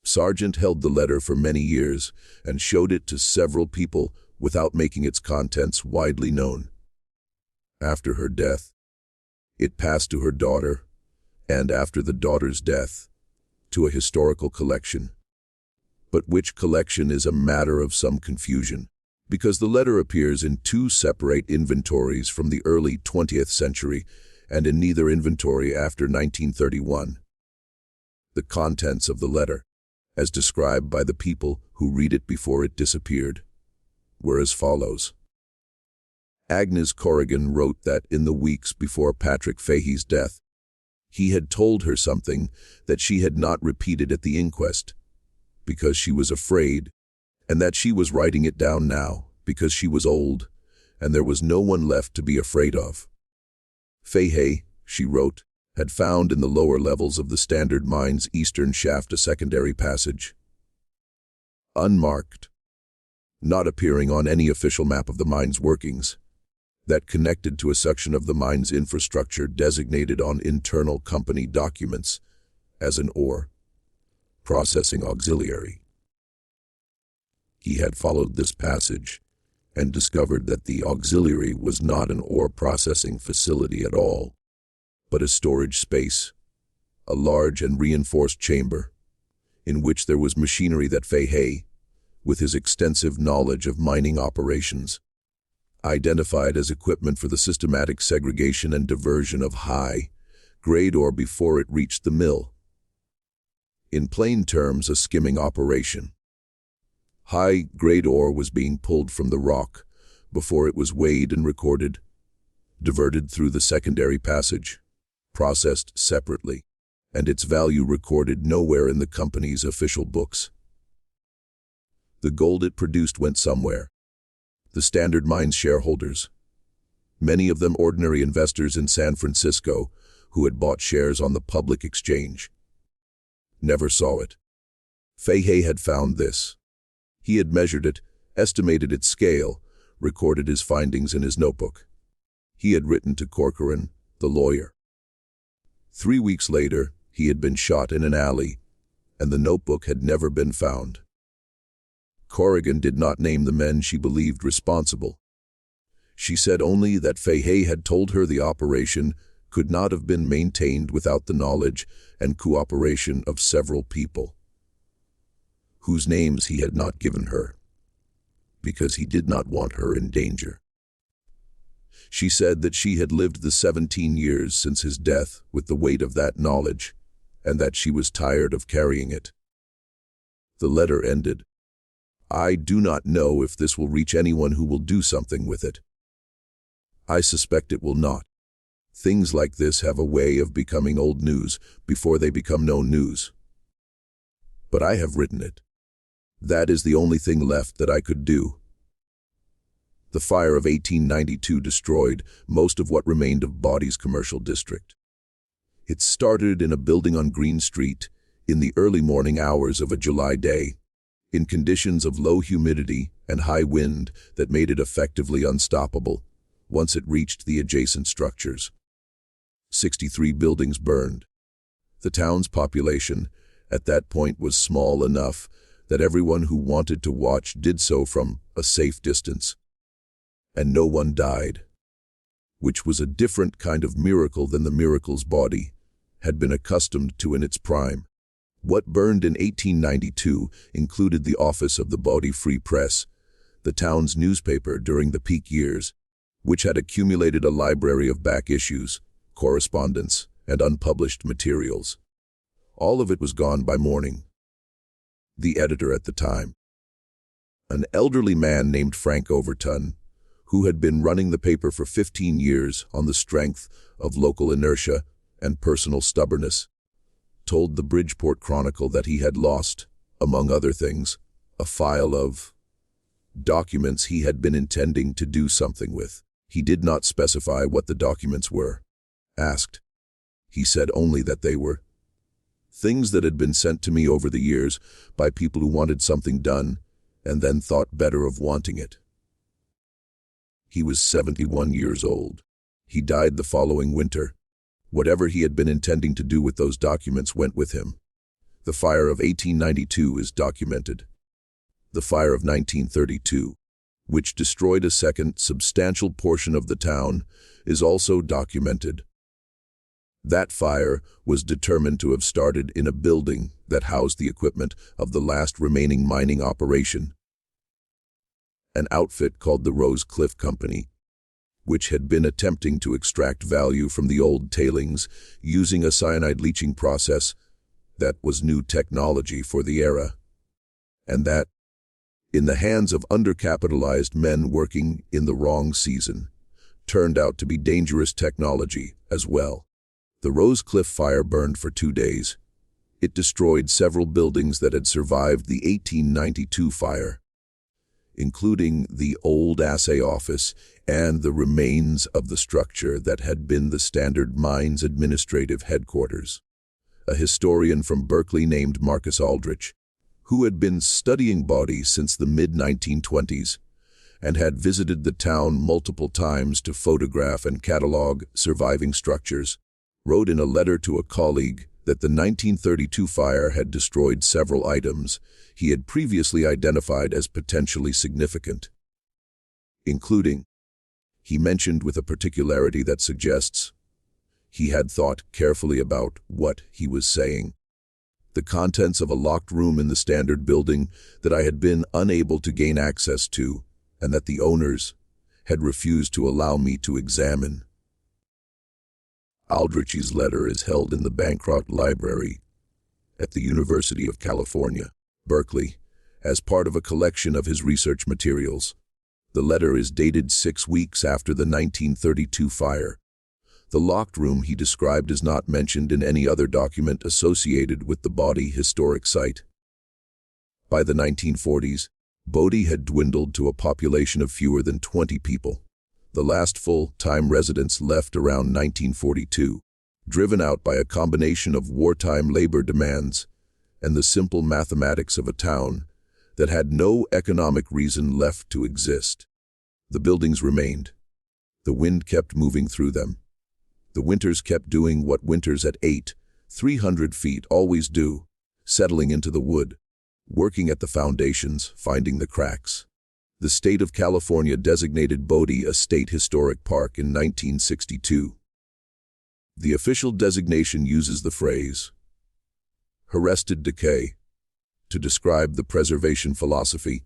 Sargent held the letter for many years and showed it to several people without making its contents widely known. After her death, it passed to her daughter, and after the daughter's death, to a historical collection. But which collection is a matter of some confusion, because the letter appears in 2 separate inventories from the early 20th century and in neither inventory after 1931. The contents of the letter, as described by the people who read it before it disappeared, were as follows. Agnes Corrigan wrote that in the weeks before Patrick Fahey's death, he had told her something that she had not repeated at the inquest, because she was afraid, and that she was writing it down now, because she was old, and there was no one left to be afraid of. Fahey, she wrote, had found in the lower levels of the Standard Mine's eastern shaft a secondary passage, unmarked, not appearing on any official map of the mine's workings, that connected to a section of the mine's infrastructure designated on internal company documents as an ore processing auxiliary. He had followed this passage and discovered that the auxiliary was not an ore processing facility at all, but a storage space, a large and reinforced chamber, in which there was machinery that Fahey, with his extensive knowledge of mining operations, identified as equipment for the systematic segregation and diversion of high-grade ore before it reached the mill. In plain terms, a skimming operation. High-grade ore was being pulled from the rock before it was weighed and recorded, diverted through the secondary passage, processed separately, and its value recorded nowhere in the company's official books. The gold it produced went somewhere. The Standard Mine's shareholders, many of them ordinary investors in San Francisco who had bought shares on the public exchange, never saw it. Fahey had found this. He had measured it, estimated its scale, recorded his findings in his notebook. He had written to Corcoran, the lawyer. 3 weeks later, he had been shot in an alley, and the notebook had never been found. Corrigan did not name the men she believed responsible. She said only that Fahey had told her the operation could not have been maintained without the knowledge and cooperation of several people, whose names he had not given her, because he did not want her in danger. She said that she had lived the 17 years since his death with the weight of that knowledge, and that she was tired of carrying it. The letter ended, "I do not know if this will reach anyone who will do something with it. I suspect it will not. Things like this have a way of becoming old news before they become known news. But I have written it. That is the only thing left that I could do." The fire of 1892 destroyed most of what remained of Bodie's commercial district. It started in a building on Green Street in the early morning hours of a July day, in conditions of low humidity and high wind that made it effectively unstoppable once it reached the adjacent structures. 63 buildings burned. The town's population at that point was small enough that everyone who wanted to watch did so from a safe distance. And no one died, which was a different kind of miracle than the miracles Bodie had been accustomed to in its prime. What burned in 1892 included the office of the Bodie Free Press, the town's newspaper during the peak years, which had accumulated a library of back issues, correspondence, and unpublished materials. All of it was gone by morning. The editor at the time, an elderly man named Frank Overton, who had been running the paper for 15 years on the strength of local inertia and personal stubbornness, told the Bridgeport Chronicle that he had lost, among other things, a file of documents he had been intending to do something with. He did not specify what the documents were. Asked, he said only that they were things that had been sent to me over the years by people who wanted something done and then thought better of wanting it. He was 71 years old. He died the following winter. Whatever he had been intending to do with those documents went with him. The fire of 1892 is documented. The fire of 1932, which destroyed a second substantial portion of the town, is also documented. That fire was determined to have started in a building that housed the equipment of the last remaining mining operation, an outfit called the Rose Cliff Company, which had been attempting to extract value from the old tailings using a cyanide leaching process that was new technology for the era, and that, in the hands of undercapitalized men working in the wrong season, turned out to be dangerous technology as well. The Rose Cliff fire burned for 2 days. It destroyed several buildings that had survived the 1892 fire, including the old assay office and the remains of the structure that had been the Standard Mines administrative headquarters. A historian from Berkeley named Marcus Aldrich, who had been studying Bodie since the mid-1920s and had visited the town multiple times to photograph and catalog surviving structures, wrote in a letter to a colleague that the 1932 fire had destroyed several items he had previously identified as potentially significant, including, he mentioned with a particularity that suggests he had thought carefully about what he was saying, the contents of a locked room in the Standard building that I had been unable to gain access to and that the owners had refused to allow me to examine. Aldrich's letter is held in the Bancroft Library at the University of California, Berkeley, as part of a collection of his research materials. The letter is dated 6 weeks after the 1932 fire. The locked room he described is not mentioned in any other document associated with the Bodie historic site. By the 1940s, Bodie had dwindled to a population of fewer than 20 people. The last full-time residents left around 1942, driven out by a combination of wartime labor demands and the simple mathematics of a town that had no economic reason left to exist. The buildings remained. The wind kept moving through them. The winters kept doing what winters at 300 feet always do, settling into the wood, working at the foundations, finding the cracks. The state of California designated Bodie a state historic park in 1962. The official designation uses the phrase, arrested decay, to describe the preservation philosophy,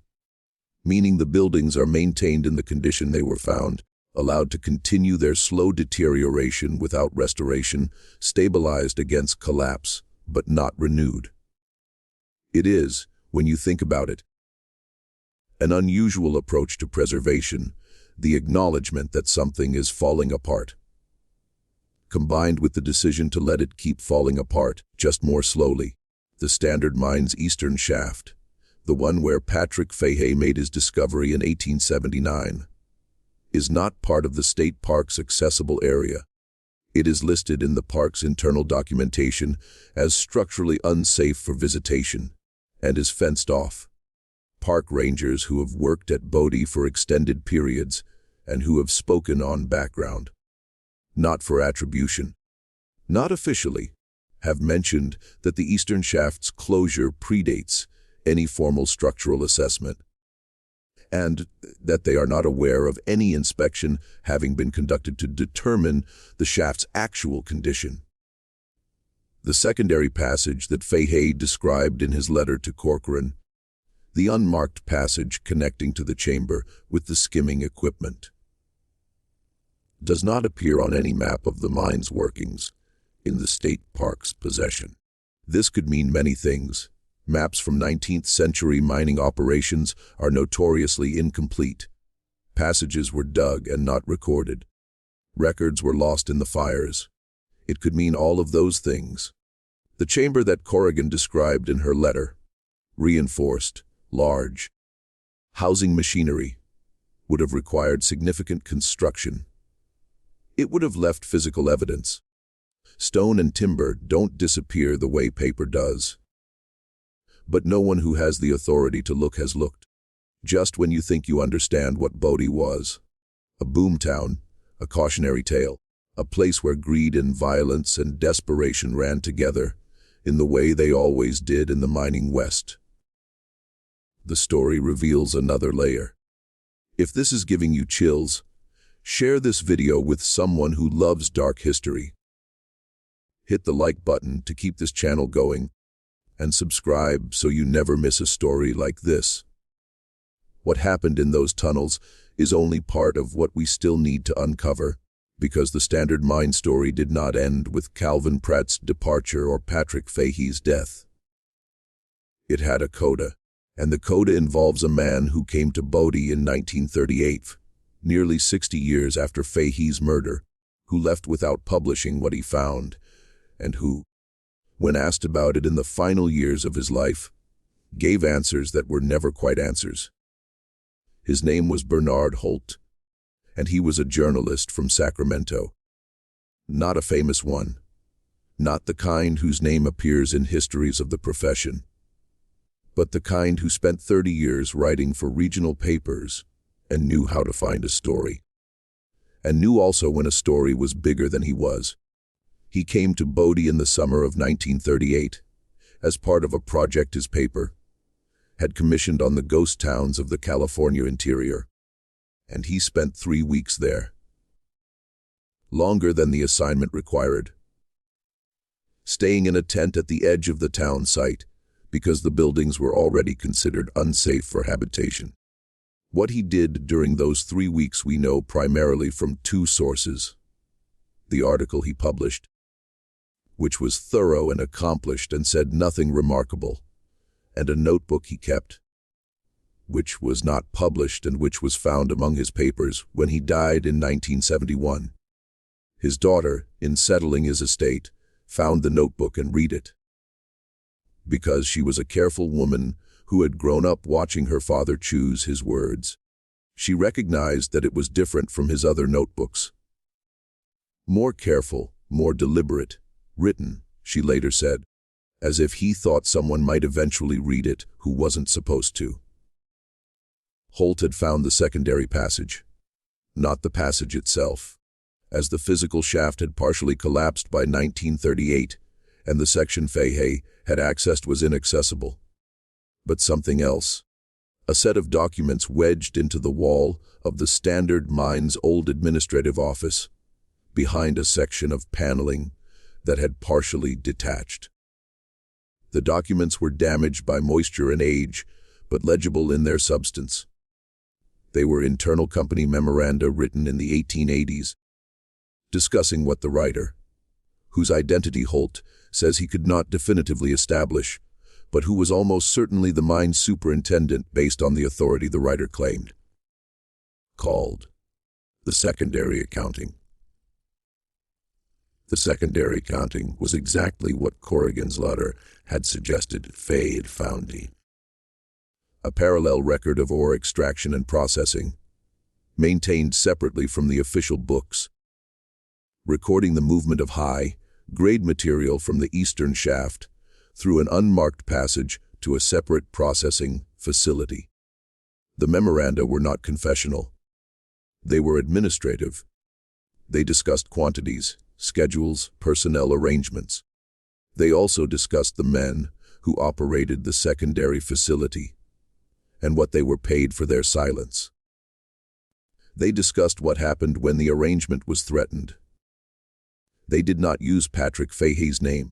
meaning the buildings are maintained in the condition they were found, allowed to continue their slow deterioration without restoration, stabilized against collapse, but not renewed. It is, when you think about it. An unusual approach to preservation, the acknowledgement that something is falling apart, combined with the decision to let it keep falling apart, just more slowly. The Standard Mine's eastern shaft, the one where Patrick Fahey made his discovery in 1879, is not part of the state park's accessible area. It is listed in the park's internal documentation as structurally unsafe for visitation and is fenced off. Park rangers who have worked at Bodie for extended periods and who have spoken on background, not for attribution, not officially, have mentioned that the eastern shaft's closure predates any formal structural assessment, and that they are not aware of any inspection having been conducted to determine the shaft's actual condition. The secondary passage that Fahey described in his letter to Corcoran, the unmarked passage connecting to the chamber with the skimming equipment, does not appear on any map of the mine's workings in the state park's possession. This could mean many things. Maps from 19th century mining operations are notoriously incomplete. Passages were dug and not recorded. Records were lost in the fires. It could mean all of those things. The chamber that Corrigan described in her letter, reinforced, large, housing machinery, would have required significant construction. It would have left physical evidence. Stone and timber don't disappear the way paper does. But no one who has the authority to look has looked. Just when you think you understand what Bodie was, a boomtown, a cautionary tale, a place where greed and violence and desperation ran together in the way they always did in the mining West, the story reveals another layer. If this is giving you chills, share this video with someone who loves dark history. Hit the like button to keep this channel going, and subscribe so you never miss a story like this. What happened in those tunnels is only part of what we still need to uncover, because the Standard Mine story did not end with Calvin Pratt's departure or Patrick Fahey's death. It had a coda, and the coda involves a man who came to Bodie in 1938, nearly 60 years after Fahey's murder, who left without publishing what he found, and who, when asked about it in the final years of his life, gave answers that were never quite answers. His name was Bernard Holt, and he was a journalist from Sacramento. Not a famous one, not the kind whose name appears in histories of the profession, but the kind who spent 30 years writing for regional papers and knew how to find a story, and knew also when a story was bigger than he was. He came to Bodie in the summer of 1938 as part of a project his paper had commissioned on the ghost towns of the California interior, and he spent 3 weeks there, longer than the assignment required, staying in a tent at the edge of the town site because the buildings were already considered unsafe for habitation. What he did during those 3 weeks we know primarily from 2 sources: the article he published, which was thorough and accomplished and said nothing remarkable, and a notebook he kept, which was not published and which was found among his papers when he died in 1971. His daughter, in settling his estate, found the notebook and read it. Because she was a careful woman who had grown up watching her father choose his words, she recognized that it was different from his other notebooks. More careful, more deliberate, written, she later said, as if he thought someone might eventually read it who wasn't supposed to. Holt had found the secondary passage, not the passage itself, as the physical shaft had partially collapsed by 1938 and the section Fahey had accessed was inaccessible. But something else, a set of documents wedged into the wall of the Standard Mine's old administrative office, behind a section of paneling that had partially detached. The documents were damaged by moisture and age, but legible in their substance. They were internal company memoranda written in the 1880s, discussing what the writer, whose identity Holt says he could not definitively establish, but who was almost certainly the mine superintendent based on the authority the writer claimed. Called the secondary accounting. The secondary accounting was exactly what Corrigan's letter had suggested Fay had found. A parallel record of ore extraction and processing, maintained separately from the official books, recording the movement of high-grade material from the eastern shaft through an unmarked passage to a separate processing facility. The memoranda were not confessional. They were administrative. They discussed quantities, schedules, personnel arrangements. They also discussed the men who operated the secondary facility and what they were paid for their silence. They discussed what happened when the arrangement was threatened. They did not use Patrick Fahey's name.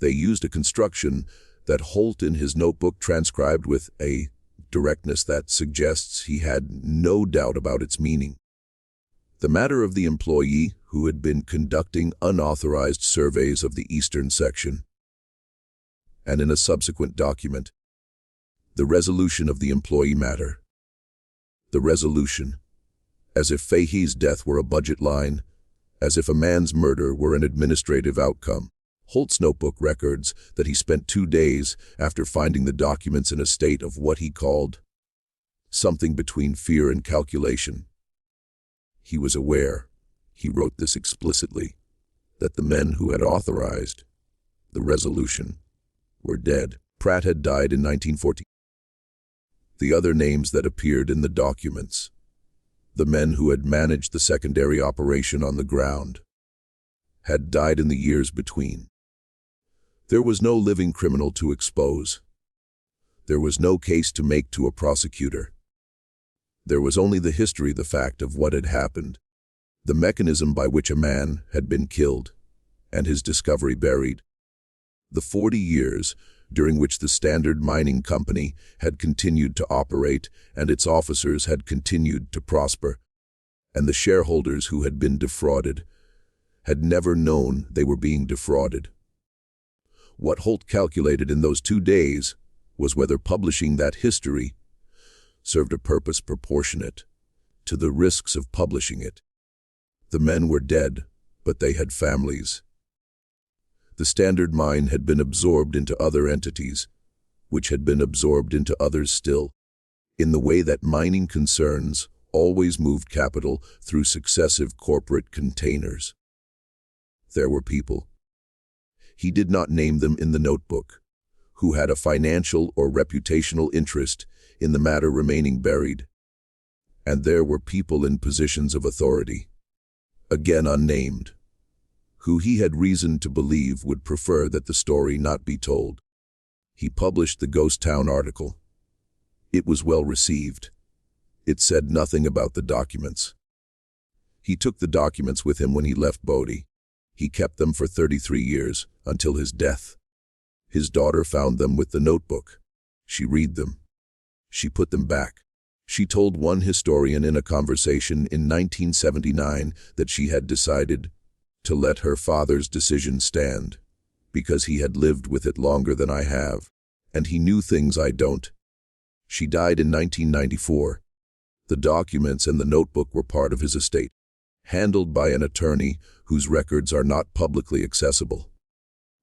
They used a construction that Holt in his notebook transcribed with a directness that suggests he had no doubt about its meaning. The matter of the employee who had been conducting unauthorized surveys of the eastern section. And in a subsequent document, the resolution of the employee matter. The resolution, as if Fahey's death were a budget line, as if a man's murder were an administrative outcome. Holt's notebook records that he spent 2 days after finding the documents in a state of what he called something between fear and calculation. He was aware, he wrote this explicitly, that the men who had authorized the resolution were dead. Pratt had died in 1914. The other names that appeared in the documents, the men who had managed the secondary operation on the ground, had died in the years between. There was no living criminal to expose. There was no case to make to a prosecutor. There was only the history, the fact of what had happened, the mechanism by which a man had been killed, and his discovery buried. The 40 years during which the Standard Mining Company had continued to operate and its officers had continued to prosper, and the shareholders who had been defrauded had never known they were being defrauded. What Holt calculated in those 2 days was whether publishing that history served a purpose proportionate to the risks of publishing it. The men were dead, but they had families. The Standard Mine had been absorbed into other entities, which had been absorbed into others still, in the way that mining concerns always moved capital through successive corporate containers. There were people, he did not name them in the notebook, who had a financial or reputational interest in the matter remaining buried. And there were people in positions of authority, again unnamed, who he had reason to believe would prefer that the story not be told. He published the Ghost Town article. It was well received. It said nothing about the documents. He took the documents with him when he left Bodie. He kept them for 33 years, until his death. His daughter found them with the notebook. She read them. She put them back. She told one historian in a conversation in 1979 that she had decided to let her father's decision stand, because he had lived with it longer than I have, and he knew things I don't. She died in 1994. The documents and the notebook were part of his estate, handled by an attorney whose records are not publicly accessible.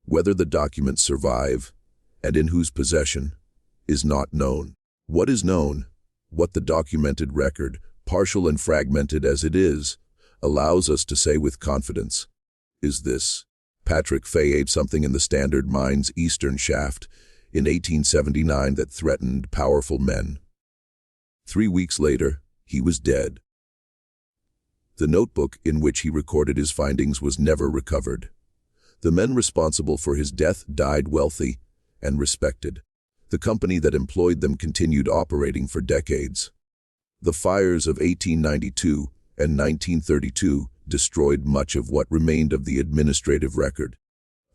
Whether the documents survive, and in whose possession, is not known. What is known, what the documented record, partial and fragmented as it is, allows us to say with confidence, is this: Patrick Fay ate something in the Standard Mine's eastern shaft in 1879 that threatened powerful men. 3 weeks later, he was dead. The notebook in which he recorded his findings was never recovered. The men responsible for his death died wealthy and respected. The company that employed them continued operating for decades. The fires of 1892 and 1932 destroyed much of what remained of the administrative record.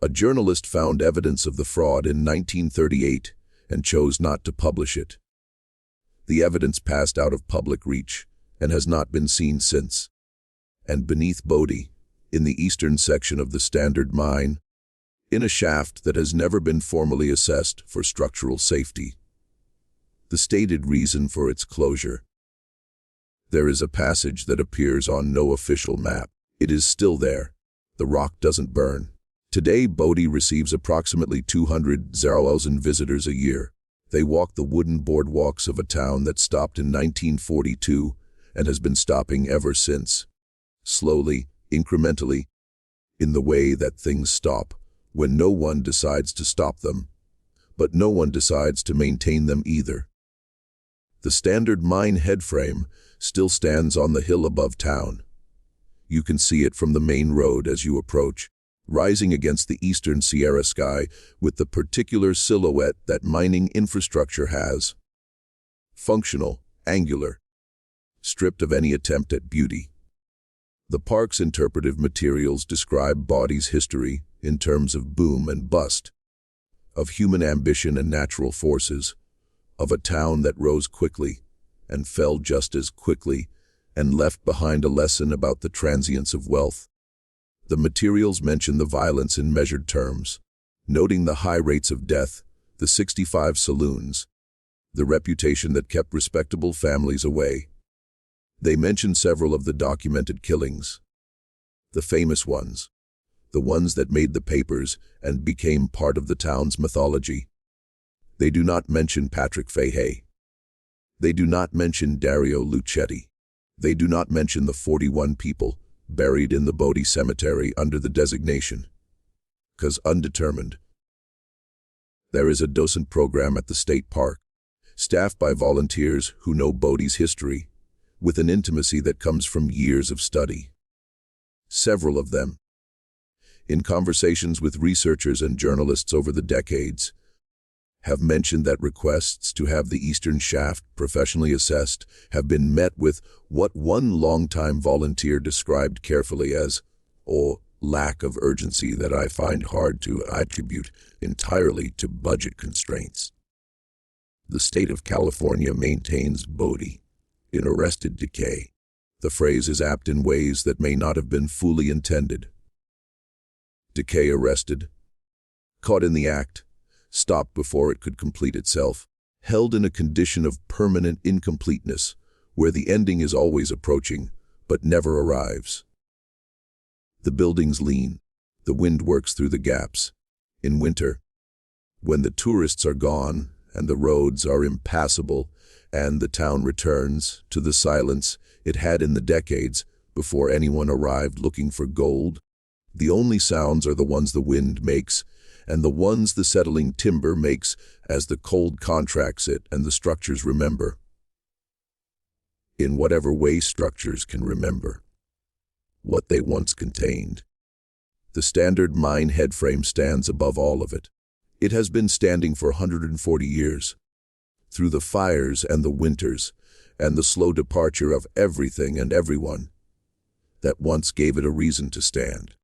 A journalist found evidence of the fraud in 1938 and chose not to publish it. The evidence passed out of public reach and has not been seen since. And beneath Bodie, in the eastern section of the Standard Mine, in a shaft that has never been formally assessed for structural safety. The stated reason for its closure. There is a passage that appears on no official map. It is still there. The rock doesn't burn. Today, Bodie receives approximately 200,000 visitors a year. They walk the wooden boardwalks of a town that stopped in 1942 and has been stopping ever since. Slowly, incrementally, in the way that things stop, when no one decides to stop them, but no one decides to maintain them either. The standard mine headframe still stands on the hill above town. You can see it from the main road as you approach, rising against the eastern Sierra sky with the particular silhouette that mining infrastructure has. Functional, angular, stripped of any attempt at beauty. The park's interpretive materials describe Bodie's history in terms of boom and bust, of human ambition and natural forces, of a town that rose quickly and fell just as quickly and left behind a lesson about the transience of wealth. The materials mention the violence in measured terms, noting the high rates of death, the 65 saloons, the reputation that kept respectable families away. They mention several of the documented killings, the famous ones, the ones that made the papers and became part of the town's mythology. They do not mention Patrick Fahey. They do not mention Dario Lucchetti. They do not mention the 41 people buried in the Bodie Cemetery under the designation, "'cause undetermined." There is a docent program at the state park, staffed by volunteers who know Bodie's history, with an intimacy that comes from years of study. Several of them, in conversations with researchers and journalists over the decades, have mentioned that requests to have the eastern shaft professionally assessed have been met with what one longtime volunteer described carefully as a lack of urgency that I find hard to attribute entirely to budget constraints. The state of California maintains Bodie in arrested decay. The phrase is apt in ways that may not have been fully intended. Decay arrested, caught in the act, stopped before it could complete itself, held in a condition of permanent incompleteness, where the ending is always approaching, but never arrives. The buildings lean, the wind works through the gaps. In winter, when the tourists are gone and the roads are impassable, and the town returns to the silence it had in the decades before anyone arrived looking for gold, the only sounds are the ones the wind makes, and the ones the settling timber makes as the cold contracts it and the structures remember. In whatever way structures can remember what they once contained. The standard mine headframe stands above all of it. It has been standing for 140 years. Through the fires and the winters, and the slow departure of everything and everyone that once gave it a reason to stand.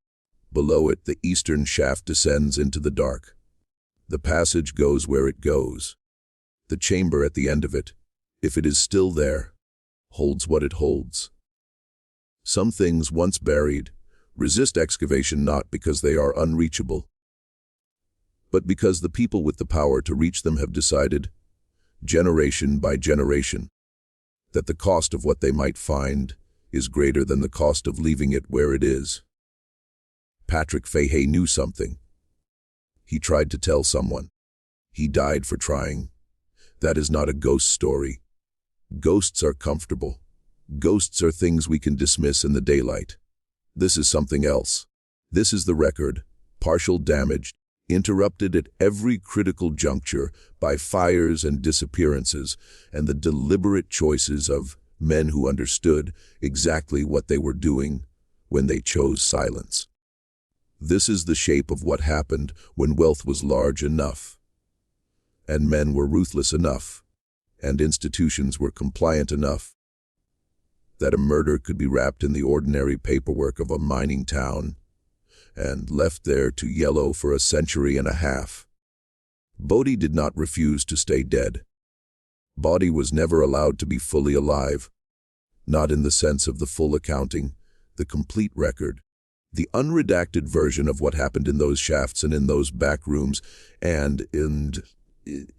Below it, the eastern shaft descends into the dark. The passage goes where it goes. The chamber at the end of it, if it is still there, holds what it holds. Some things once buried resist excavation not because they are unreachable, but because the people with the power to reach them have decided, generation by generation, that the cost of what they might find is greater than the cost of leaving it where it is. Patrick Fahey knew something. He tried to tell someone. He died for trying. That is not a ghost story. Ghosts are comfortable. Ghosts are things we can dismiss in the daylight. This is something else. This is the record, partial damaged, interrupted at every critical juncture by fires and disappearances, and the deliberate choices of men who understood exactly what they were doing when they chose silence. This is the shape of what happened when wealth was large enough, and men were ruthless enough, and institutions were compliant enough, that a murder could be wrapped in the ordinary paperwork of a mining town and left there to yellow for a century and a half. Bodie did not refuse to stay dead. Bodie was never allowed to be fully alive, not in the sense of the full accounting, the complete record. The unredacted version of what happened in those shafts and in those back rooms and in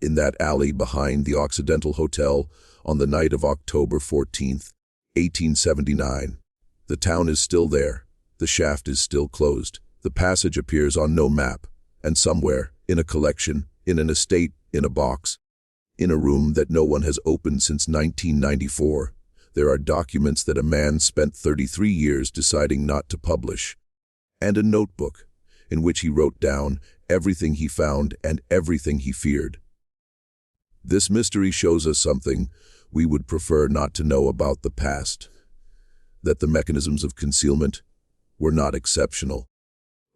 that alley behind the Occidental Hotel on the night of October 14th, 1879. The town is still there. The shaft is still closed. The passage appears on no map, and somewhere, in a collection, in an estate, in a box, in a room that no one has opened since 1994, there are documents that a man spent 33 years deciding not to publish, and a notebook in which he wrote down everything he found and everything he feared. This mystery shows us something we would prefer not to know about the past, that the mechanisms of concealment were not exceptional,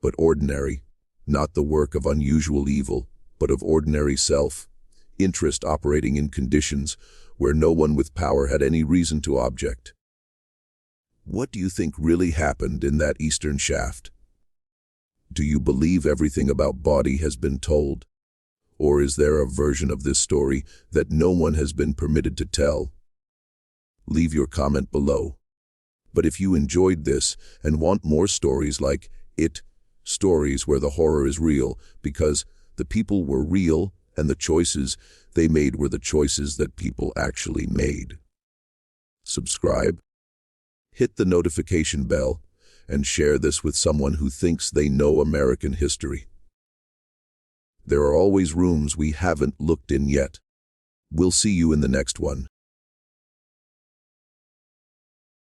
but ordinary, not the work of unusual evil, but of ordinary self-interest operating in conditions where no one with power had any reason to object. What do you think really happened in that eastern shaft? Do you believe everything about Bodie has been told? Or is there a version of this story that no one has been permitted to tell? Leave your comment below. But if you enjoyed this and want more stories like it, stories where the horror is real because the people were real and the choices they made were the choices that people actually made. Subscribe, hit the notification bell, and share this with someone who thinks they know American history. There are always rooms we haven't looked in yet. We'll see you in the next one.